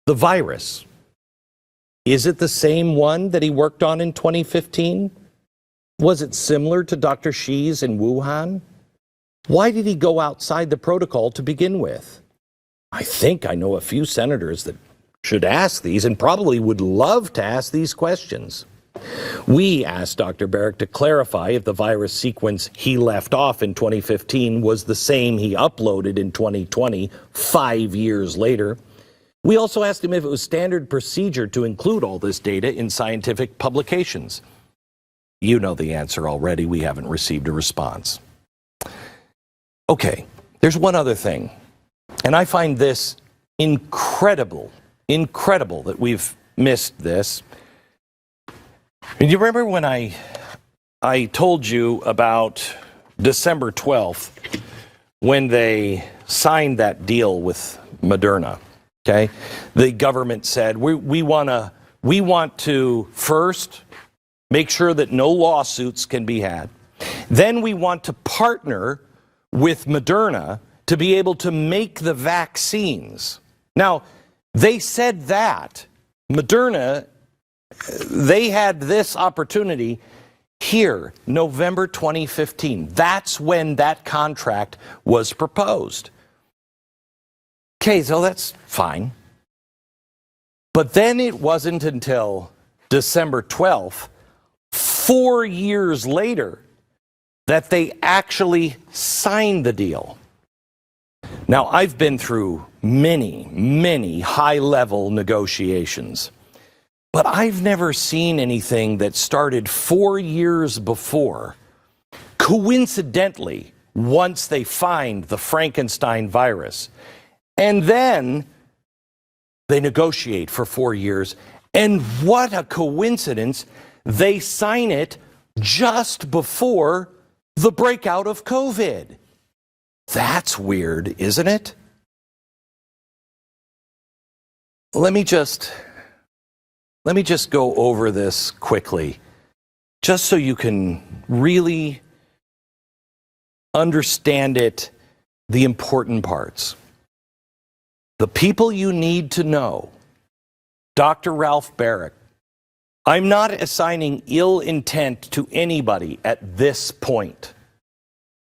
the virus. Is it the same one that he worked on in 2015? Was it similar to Dr. Shi's in Wuhan? Why did he go outside the protocol to begin with? I think I know a few senators that should ask these and probably would love to ask these questions. We asked Dr. Barrett to clarify if the virus sequence he left off in 2015 was the same he uploaded in 2020, 5 years later. We also asked him if it was standard procedure to include all this data in scientific publications. You know the answer already. We haven't received a response. Okay, there's one other thing. And I find this incredible that we've missed this. Do you remember when I told you about December 12th when they signed that deal with Moderna? Okay, the government said we want to first make sure that no lawsuits can be had. Then we want to partner with Moderna to be able to make the vaccines. Now, they said that. Moderna, they had this opportunity here, November 2015. That's when that contract was proposed. Okay, so that's fine. But then it wasn't until December 12th, 4 years later, that they actually signed the deal. Now, I've been through many high-level negotiations, but I've never seen anything that started 4 years before. Coincidentally, once they find the Frankenstein virus, and then they negotiate for 4 years, and what a coincidence, they sign it just before the breakout of COVID. That's weird, isn't it? Let me just go over this quickly, just so you can really understand it, the important parts. The people you need to know, Dr. Ralph Barrett. I'm not assigning ill intent to anybody at this point.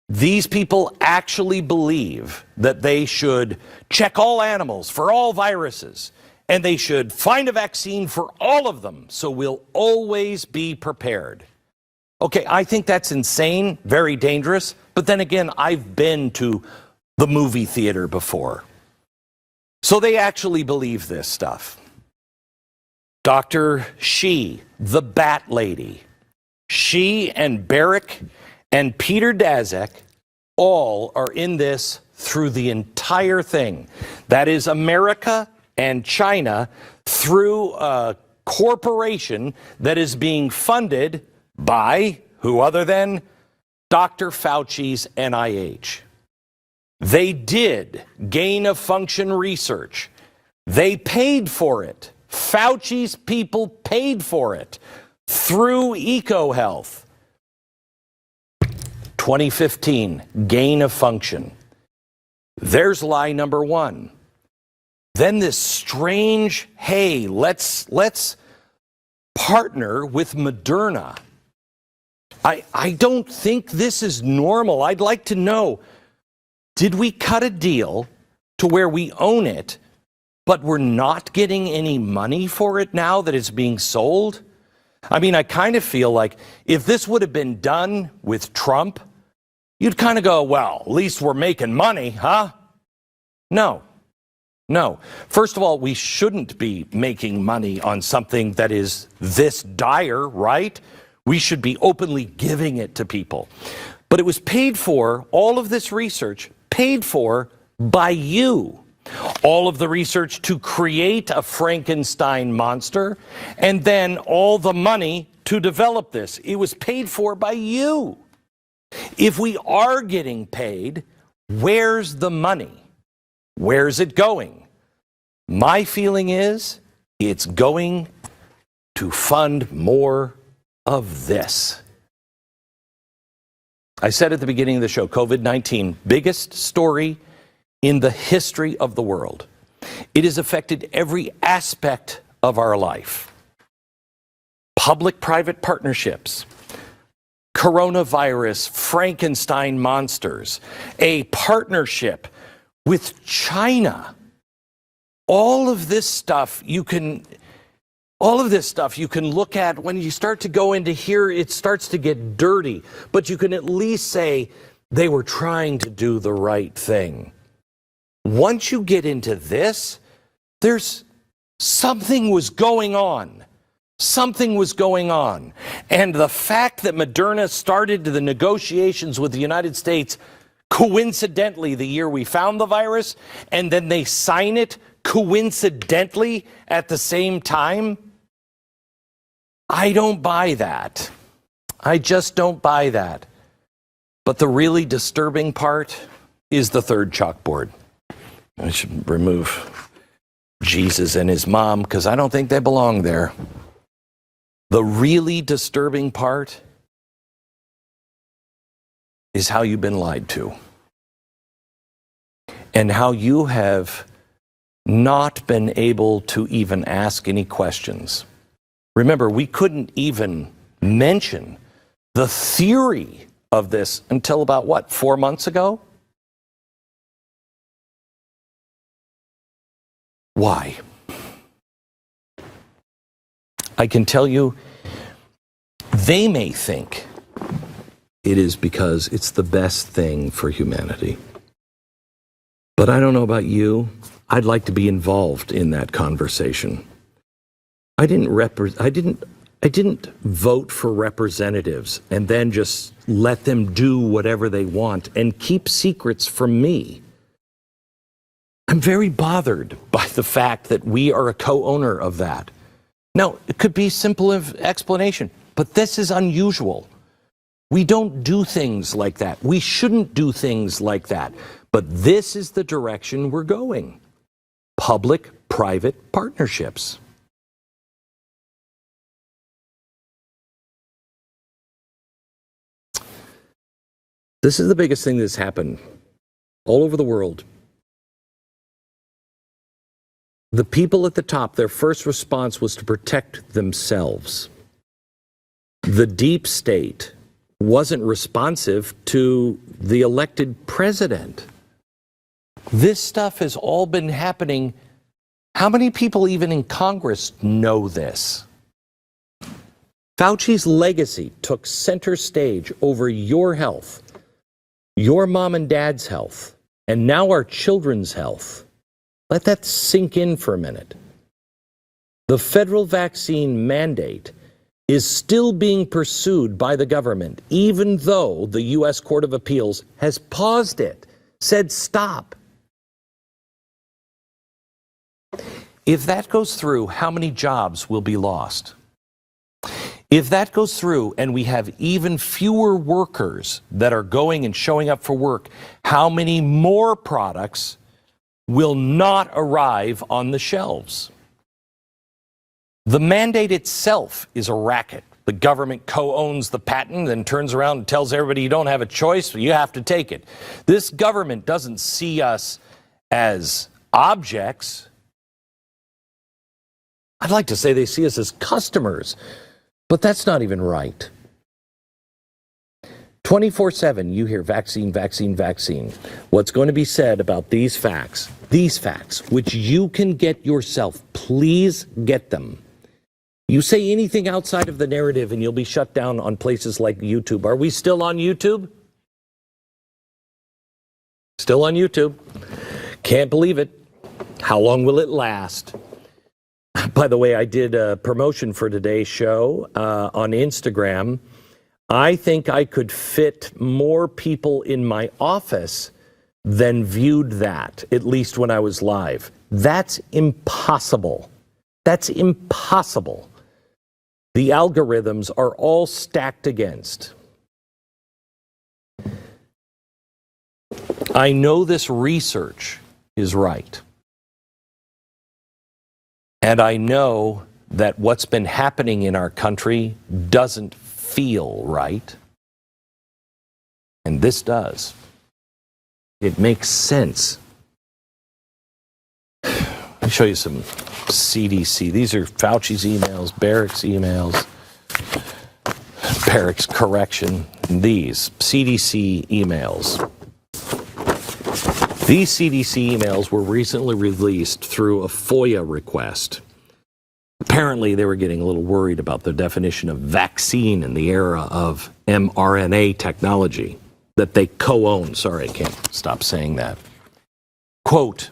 These people actually believe that they should check all animals for all viruses, and they should find a vaccine for all of them, so we'll always be prepared. Okay, I think that's insane, very dangerous, but then again, I've been to the movie theater before. So they actually believe this stuff. Dr. Shi, the Bat Lady, she and Barrick and Peter Daszak all are in this through the entire thing. That is America and China through a corporation that is being funded by who other than Dr. Fauci's NIH. They did gain-of-function research. They paid for it. Fauci's people paid for it through EcoHealth. 2015, gain of function. There's lie number one. Then this strange, hey, let's partner with Moderna. I don't think this is normal. I'd like to know, did we cut a deal to where we own it, but we're not getting any money for it now that it's being sold? I mean, I kind of feel like if this would have been done with Trump, you'd kind of go, well, at least we're making money, huh? No. First of all, we shouldn't be making money on something that is this dire, right? We should be openly giving it to people. But it was paid for, all of this research, paid for by you. All of the research to create a Frankenstein monster, and then all the money to develop this. It was paid for by you. If we are getting paid, where's the money? Where's it going? My feeling is it's going to fund more of this. I said at the beginning of the show, COVID-19, biggest story in the history of the world. It has affected every aspect of our life. Public-private partnerships, coronavirus, Frankenstein monsters, a partnership with China. All of this stuff you can look at. When you start to go into here, it starts to get dirty, but you can at least say they were trying to do the right thing. Once you get into this, there's something was going on. Something was going on. And the fact that Moderna started the negotiations with the United States coincidentally the year we found the virus, and then they sign it coincidentally at the same time, I don't buy that. I just don't buy that. But the really disturbing part is the third chalkboard. I should remove Jesus and his mom because I don't think they belong there. The really disturbing part is how you've been lied to and how you have not been able to even ask any questions. Remember, we couldn't even mention the theory of this until about, 4 months ago? Why? I can tell you, they may think it is because it's the best thing for humanity. But I don't know about you. I'd like to be involved in that conversation. I didn't vote for representatives and then just let them do whatever they want and keep secrets from me. I'm very bothered by the fact that we are a co-owner of that. Now, it could be simple explanation, but this is unusual. We don't do things like that. We shouldn't do things like that. But this is the direction we're going. Public-private partnerships. This is the biggest thing that's happened all over the world. The people at the top, their first response was to protect themselves. The deep state wasn't responsive to the elected president. This stuff has all been happening. How many people even in Congress know this? Fauci's legacy took center stage over your health, your mom and dad's health, and now our children's health. Let that sink in for a minute. The federal vaccine mandate is still being pursued by the government, even though the U.S. Court of Appeals has paused it, said stop. If that goes through, how many jobs will be lost? If that goes through and we have even fewer workers that are going and showing up for work, how many more products will not arrive on the shelves? The mandate itself is a racket. The government co-owns the patent and turns around and tells everybody you don't have a choice, you have to take it. This government doesn't see us as objects. I'd like to say they see us as customers, but that's not even right. 24/7, you hear vaccine, vaccine, vaccine. What's going to be said about these facts, which you can get yourself, please get them. You say anything outside of the narrative and you'll be shut down on places like YouTube. Are we still on YouTube? Still on YouTube. Can't believe it. How long will it last? By the way, I did a promotion for today's show on Instagram. I think I could fit more people in my office than viewed that, at least when I was live. That's impossible. That's impossible. The algorithms are all stacked against. I know this research is right. And I know that what's been happening in our country doesn't feel right. And this does. It makes sense. Let me show you some CDC. These are Fauci's emails, Barrick's emails, Barrick's correction. These CDC emails. These CDC emails were recently released through a FOIA request. Apparently, they were getting a little worried about the definition of vaccine in the era of mRNA technology that they co-own. Sorry, I can't stop saying that. Quote,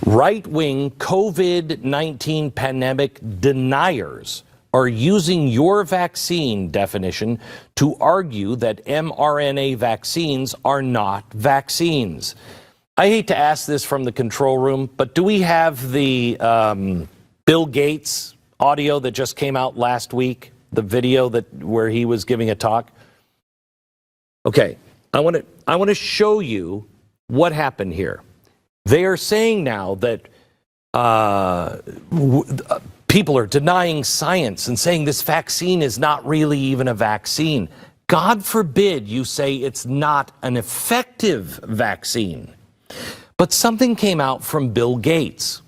right-wing COVID-19 pandemic deniers are using your vaccine definition to argue that mRNA vaccines are not vaccines. I hate to ask this from the control room, but do we have the Bill Gates audio that just came out last week? The video where he was giving a talk? Okay, I want to show you what happened here. They are saying now that people are denying science and saying this vaccine is not really even a vaccine. God forbid you say it's not an effective vaccine. But something came out from Bill Gates.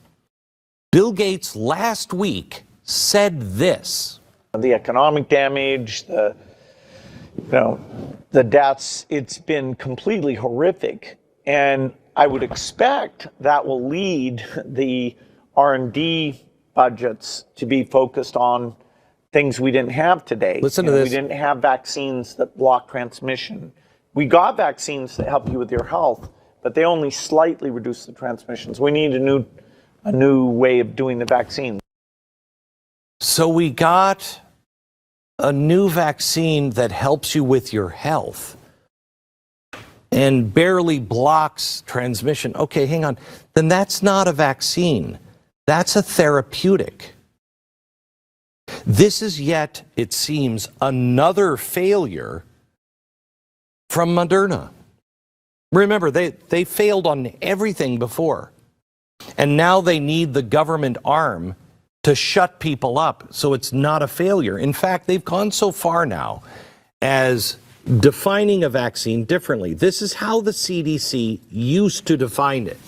Bill Gates last week said this. The economic damage, the deaths, it's been completely horrific. And I would expect that will lead the R&D budgets to be focused on things we didn't have today. Listen to this. We didn't have vaccines that block transmission. We got vaccines that help you with your health, but they only slightly reduce the transmissions. We need a new way of doing the vaccine. So we got a new vaccine that helps you with your health and barely blocks transmission. Okay, hang on. Then that's not a vaccine. That's a therapeutic. This is yet, it seems, another failure from Moderna. Remember, they failed on everything before. And now they need the government arm to shut people up, so it's not a failure. In fact, they've gone so far now as defining a vaccine differently. This is how the CDC used to define it.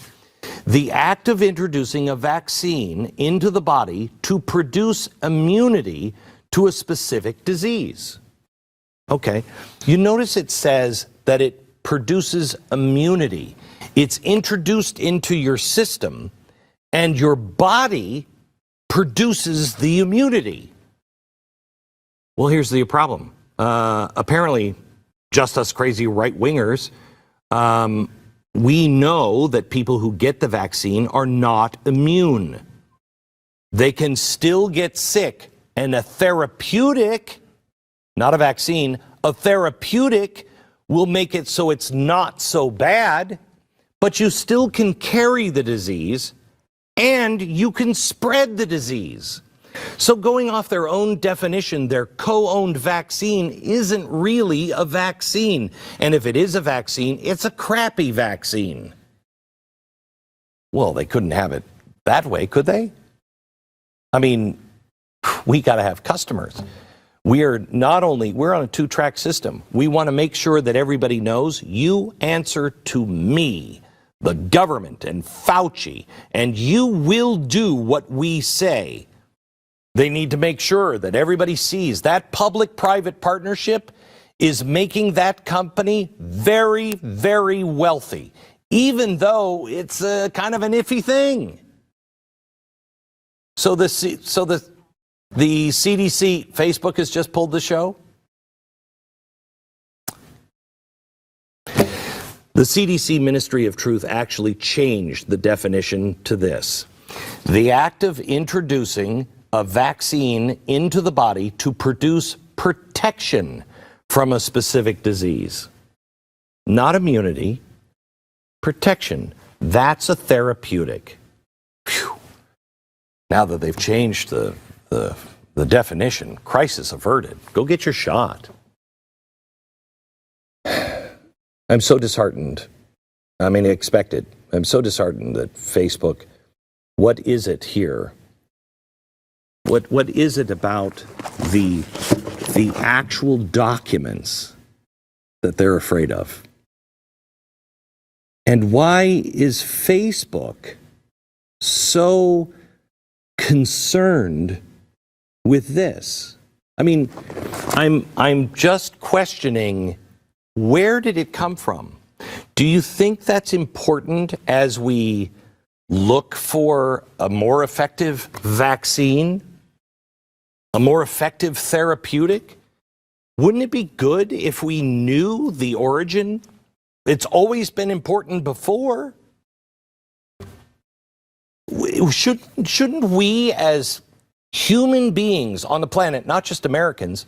The act of introducing a vaccine into the body to produce immunity to a specific disease. Okay, you notice it says that it produces immunity. It's introduced into your system, and your body produces the immunity. Well, here's the problem. Apparently, just us crazy right-wingers, we know that people who get the vaccine are not immune. They can still get sick, and a therapeutic, not a vaccine, a therapeutic will make it so it's not so bad, but you still can carry the disease and you can spread the disease. So going off their own definition, their co-owned vaccine isn't really a vaccine. And if it is a vaccine, it's a crappy vaccine. Well, they couldn't have it that way, could they? I mean, we got to have customers. We're on a two-track system. We want to make sure that everybody knows you answer to me, the government and Fauci, and you will do what we say. They need to make sure that everybody sees that public-private partnership is making that company very, very wealthy, even though it's a kind of an iffy thing. So the CDC, Facebook has just pulled the show. The CDC Ministry of Truth actually changed the definition to this: the act of introducing a vaccine into the body to produce protection from a specific disease. Not immunity, protection. That's a therapeutic. Phew. Now that they've changed the definition, crisis averted. Go get your shot. I'm so disheartened. I mean, expected. I'm so disheartened that Facebook, what is it here? What is it about the actual documents that they're afraid of? And why is Facebook so concerned with this? I mean, I'm just questioning, where did it come from? Do you think that's important as we look for a more effective vaccine? A more effective therapeutic? Wouldn't it be good if we knew the origin? It's always been important before. Shouldn't we as human beings on the planet, not just Americans,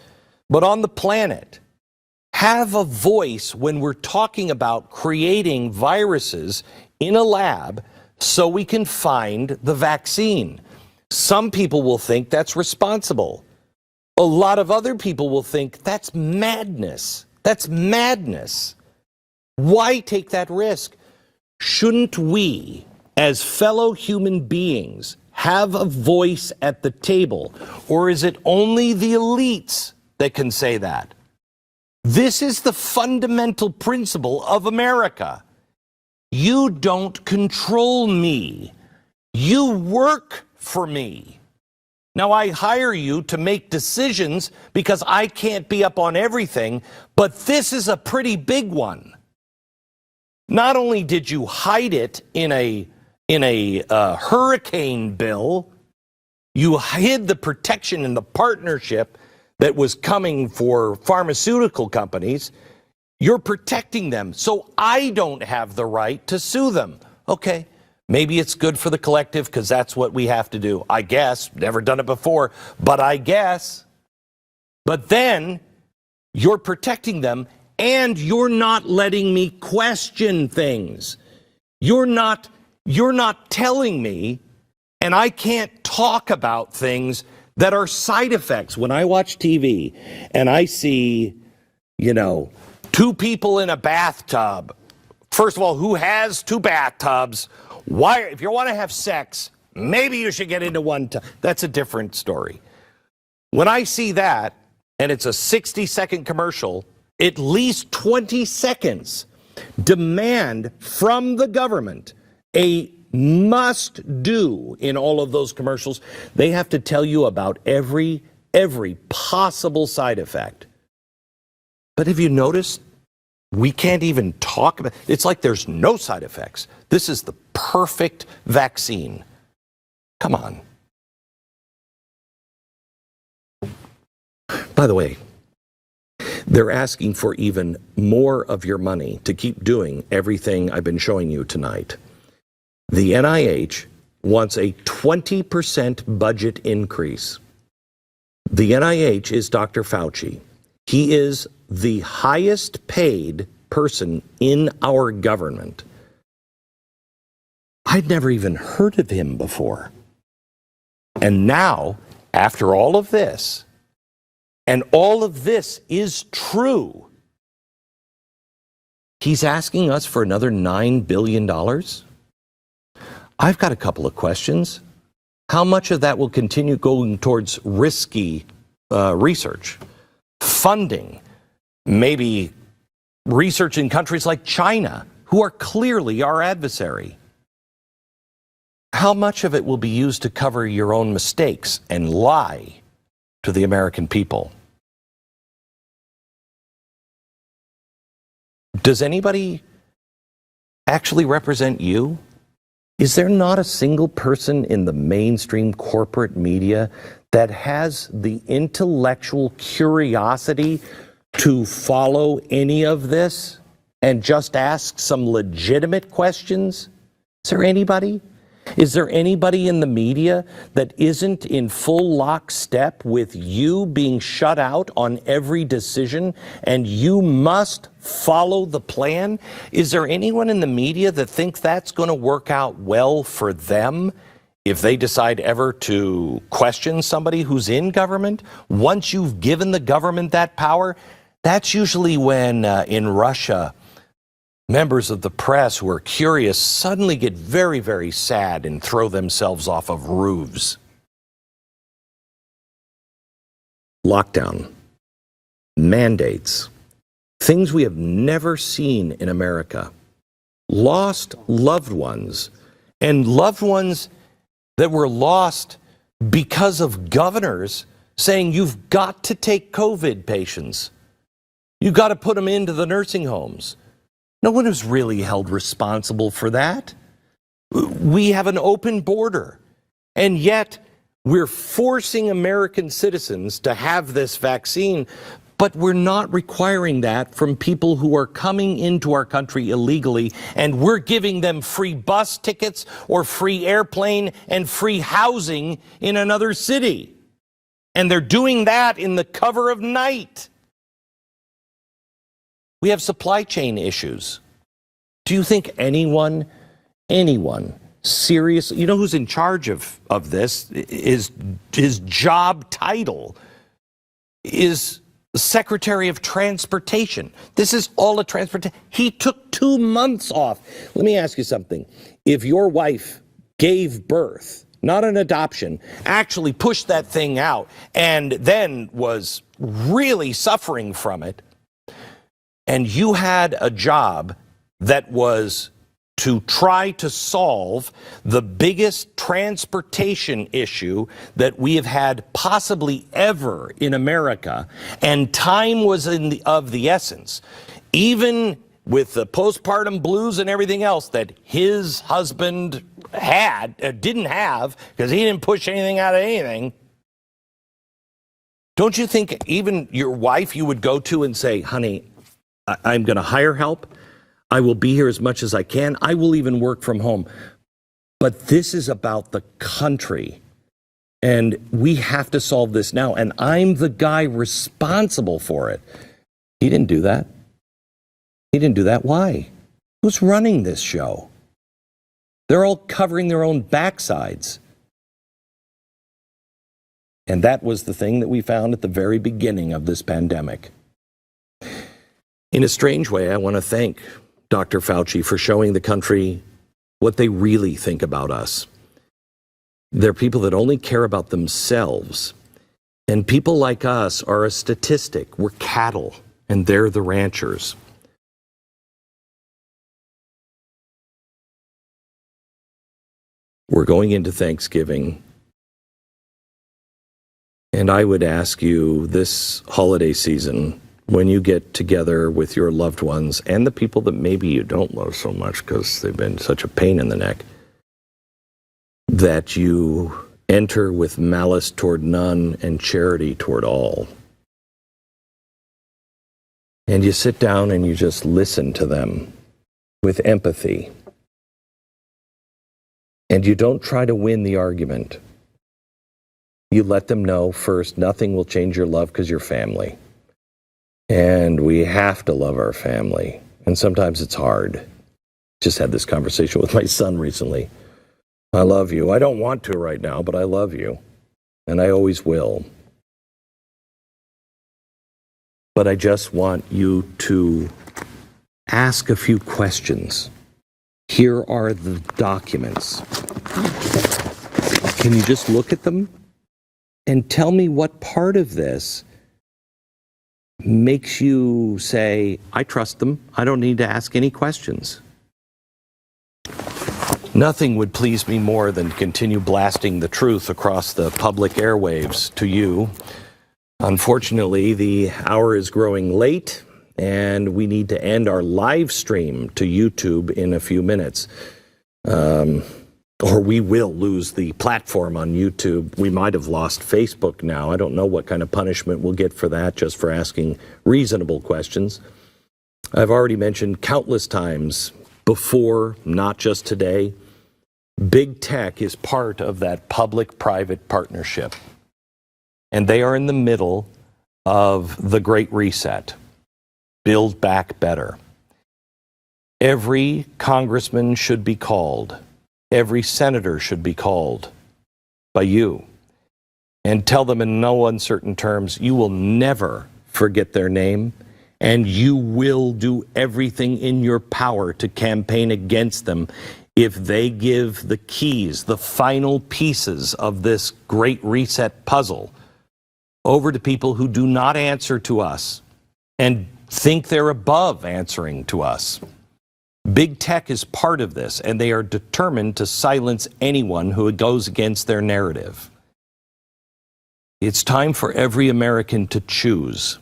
but on the planet, have a voice when we're talking about creating viruses in a lab so we can find the vaccine? Some people will think that's responsible. A lot of other people will think that's madness. That's madness. Why take that risk? Shouldn't we, as fellow human beings, have a voice at the table? Or is it only the elites that can say that? This is the fundamental principle of America. You don't control me. You work for me. Now, I hire you to make decisions because I can't be up on everything, but this is a pretty big one. Not only did you hide it in a hurricane bill, you hid the protection and the partnership that was coming for pharmaceutical companies. You're protecting them, so I don't have the right to sue them. Okay. Maybe it's good for the collective because that's what we have to do. I guess. Never done it before, but I guess. But then you're protecting them and you're not letting me question things. You're not telling me, and I can't talk about things that are side effects. When I watch TV and I see, two people in a bathtub. First of all, who has two bathtubs? Why, if you want to have sex, maybe you should get into one. That's a different story. When I see that, and it's a 60-second commercial, at least 20 seconds, demand from the government a must-do in all of those commercials. They have to tell you about every possible side effect. But have you noticed? We can't even talk about it. It's like there's no side effects. This is the perfect vaccine. Come on. By the way, they're asking for even more of your money to keep doing everything I've been showing you tonight. The NIH wants a 20% budget increase. The NIH is Dr. Fauci. He is the highest paid person in our government. I'd never even heard of him before. And now, after all of this, and all of this is true, he's asking us for another $9 billion? I've got a couple of questions. How much of that will continue going towards risky research, funding, maybe research in countries like China, who are clearly our adversary? How much of it will be used to cover your own mistakes and lie to the American people? Does anybody actually represent you? Is there not a single person in the mainstream corporate media that has the intellectual curiosity to follow any of this and just ask some legitimate questions? Is there anybody? Is there anybody in the media that isn't in full lockstep with you being shut out on every decision and you must follow the plan? Is there anyone in the media that thinks that's going to work out well for them if they decide ever to question somebody who's in government? Once you've given the government that power, that's usually when in Russia, members of the press who are curious suddenly get very, very sad and throw themselves off of roofs. Lockdown, mandates, things we have never seen in America. Lost loved ones, and loved ones that were lost because of governors saying you've got to take COVID patients. You've got to put them into the nursing homes. No one is really held responsible for that. We have an open border, and yet we're forcing American citizens to have this vaccine, but we're not requiring that from people who are coming into our country illegally, and we're giving them free bus tickets or free airplane and free housing in another city. And they're doing that in the cover of night. We have supply chain issues. Do you think anyone seriously, you know who's in charge of this? His job title is Secretary of Transportation. This is all a transportation. He took 2 months off. Let me ask you something. If your wife gave birth, not an adoption, actually pushed that thing out and then was really suffering from it, and you had a job that was to try to solve the biggest transportation issue that we have had possibly ever in America, and time was of the essence, even with the postpartum blues and everything else that his husband didn't have because he didn't push anything out of anything. Don't you think even your wife you would go to and say, honey, I'm going to hire help. I will be here as much as I can. I will even work from home. But this is about the country. And we have to solve this now. And I'm the guy responsible for it. He didn't do that. He didn't do that. Why? Who's running this show? They're all covering their own backsides. And that was the thing that we found at the very beginning of this pandemic. In a strange way, I want to thank Dr. Fauci for showing the country what they really think about us. They're people that only care about themselves. And people like us are a statistic. We're cattle, and they're the ranchers. We're going into Thanksgiving. And I would ask you this holiday season, when you get together with your loved ones and the people that maybe you don't love so much because they've been such a pain in the neck, that you enter with malice toward none and charity toward all. And you sit down and you just listen to them with empathy. And you don't try to win the argument. You let them know first, nothing will change your love because you're family. And we have to love our family. And sometimes it's hard. Just had this conversation with my son recently. I love you. I don't want to right now, but I love you. And I always will. But I just want you to ask a few questions. Here are the documents. Can you just look at them and tell me what part of this makes you say, I trust them. I don't need to ask any questions. Nothing would please me more than to continue blasting the truth across the public airwaves to you. Unfortunately, the hour is growing late, and we need to end our live stream to YouTube in a few minutes. Or we will lose the platform on YouTube. We might have lost Facebook now. I don't know what kind of punishment we'll get for that, just for asking reasonable questions. I've already mentioned countless times before, not just today, big tech is part of that public-private partnership. And they are in the middle of the Great Reset. Build back better. Every congressman should be called. Every senator should be called by you. And tell them in no uncertain terms, you will never forget their name, and you will do everything in your power to campaign against them if they give the keys, the final pieces of this Great Reset puzzle, over to people who do not answer to us and think they're above answering to us. Big tech is part of this, and they are determined to silence anyone who goes against their narrative. It's time for every American to choose.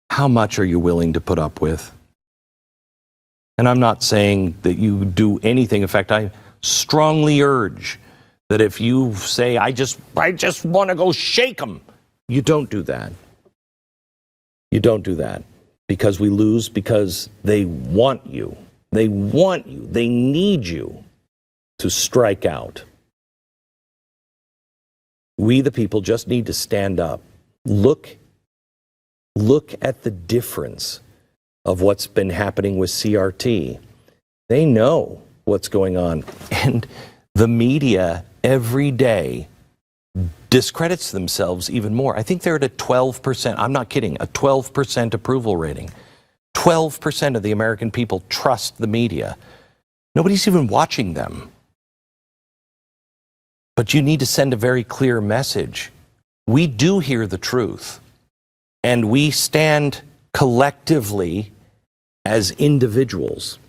How much are you willing to put up with? And I'm not saying that you do anything. In fact, I strongly urge that if you say, I just want to go shake them, you don't do that. You don't do that. Because we lose, because they want you. They want you. They need you to strike out. We, the people, just need to stand up. Look at the difference of what's been happening with CRT. They know what's going on. And the media every day discredits themselves even more. I think they're at a 12%, I'm not kidding, a 12% approval rating. 12% of the American people trust the media. Nobody's even watching them. But you need to send a very clear message. We do hear the truth, and we stand collectively as individuals,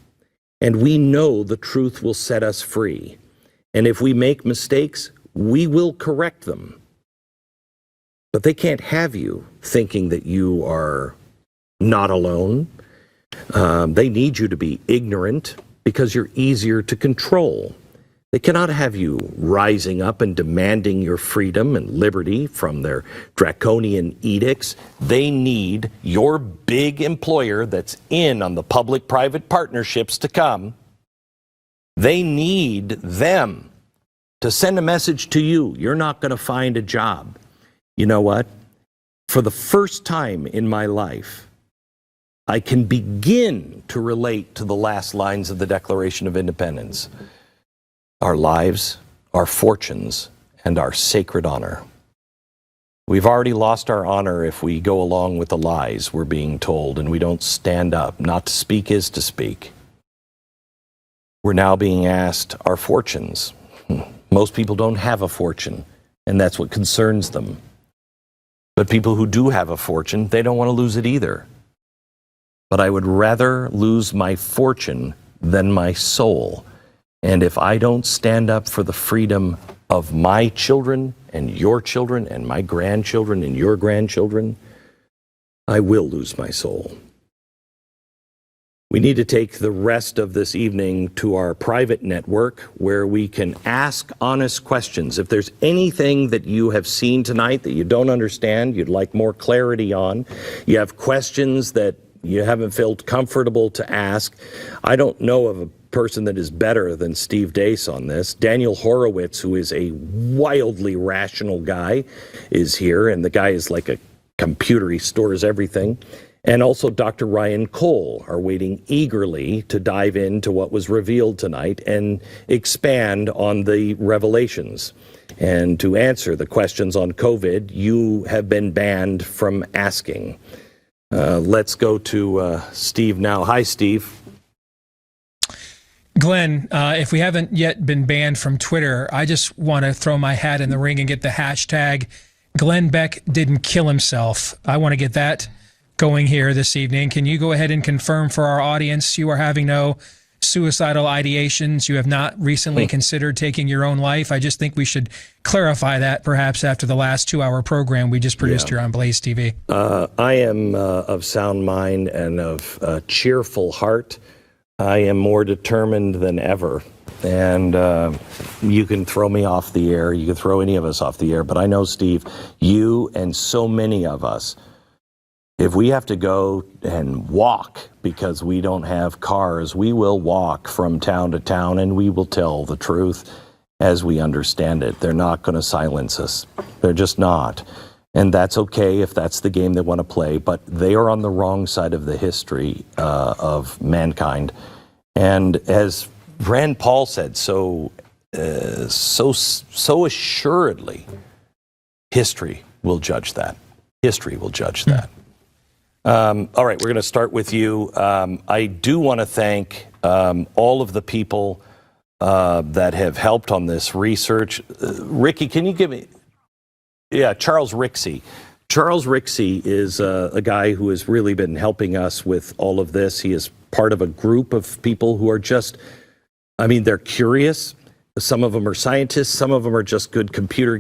and we know the truth will set us free. And if we make mistakes, we will correct them. But they can't have you thinking that you are not alone. They need you to be ignorant because you're easier to control. They cannot have you rising up and demanding your freedom and liberty from their draconian edicts. They need your big employer that's in on the public-private partnerships to come. They need them to send a message to you. You're not going to find a job. You know what? For the first time in my life, I can begin to relate to the last lines of the Declaration of Independence. Our lives, our fortunes, and our sacred honor. We've already lost our honor if we go along with the lies we're being told and we don't stand up. Not to speak is to speak. We're now being asked our fortunes. Most people don't have a fortune, and that's what concerns them. But people who do have a fortune, they don't want to lose it either. But I would rather lose my fortune than my soul. And if I don't stand up for the freedom of my children and my grandchildren and your grandchildren, I will lose my soul. We need to take the rest of this evening to our private network where we can ask honest questions. If there's anything that you have seen tonight that you don't understand, you'd like more clarity on, you have questions that you haven't felt comfortable to ask, I don't know of a person that is better than Steve Deace on this. Daniel Horowitz, who is a wildly rational guy, is here, and the guy is like a computer. He stores everything. and also Dr. Ryan Cole are waiting eagerly to dive into what was revealed tonight and expand on the revelations. And to answer the questions on COVID you have been banned from asking. Let's go to Steve now. Hi, Steve. Glenn, if we haven't yet been banned from Twitter, I just want to throw my hat in the ring and get the hashtag Glenn Beck didn't kill himself. I want to get that going here this evening. Can you go ahead and confirm for our audience you are having no suicidal ideations? You have not recently considered taking your own life? I just think we should clarify that perhaps after the last 2-hour program we just produced here on Blaze TV. I am of sound mind and of cheerful heart. I am more determined than ever. And you can throw me off the air. You can throw any of us off the air. But I know, Steve, you and so many of us, if we have to go and walk because we don't have cars, we will walk from town to town and we will tell the truth as we understand it. They're not going to silence us. They're just not. And that's okay if that's the game they want to play, but they are on the wrong side of the history of mankind. And as Rand Paul said so assuredly, history will judge that. History will judge that. All right, we're going to start with you. I do want to thank all of the people that have helped on this research. Ricky, can you give me... Yeah, Charles Rixey. Charles Rixey is a guy who has really been helping us with all of this. He is part of a group of people who are just, I mean, they're curious. Some of them are scientists. Some of them are just good computer guys.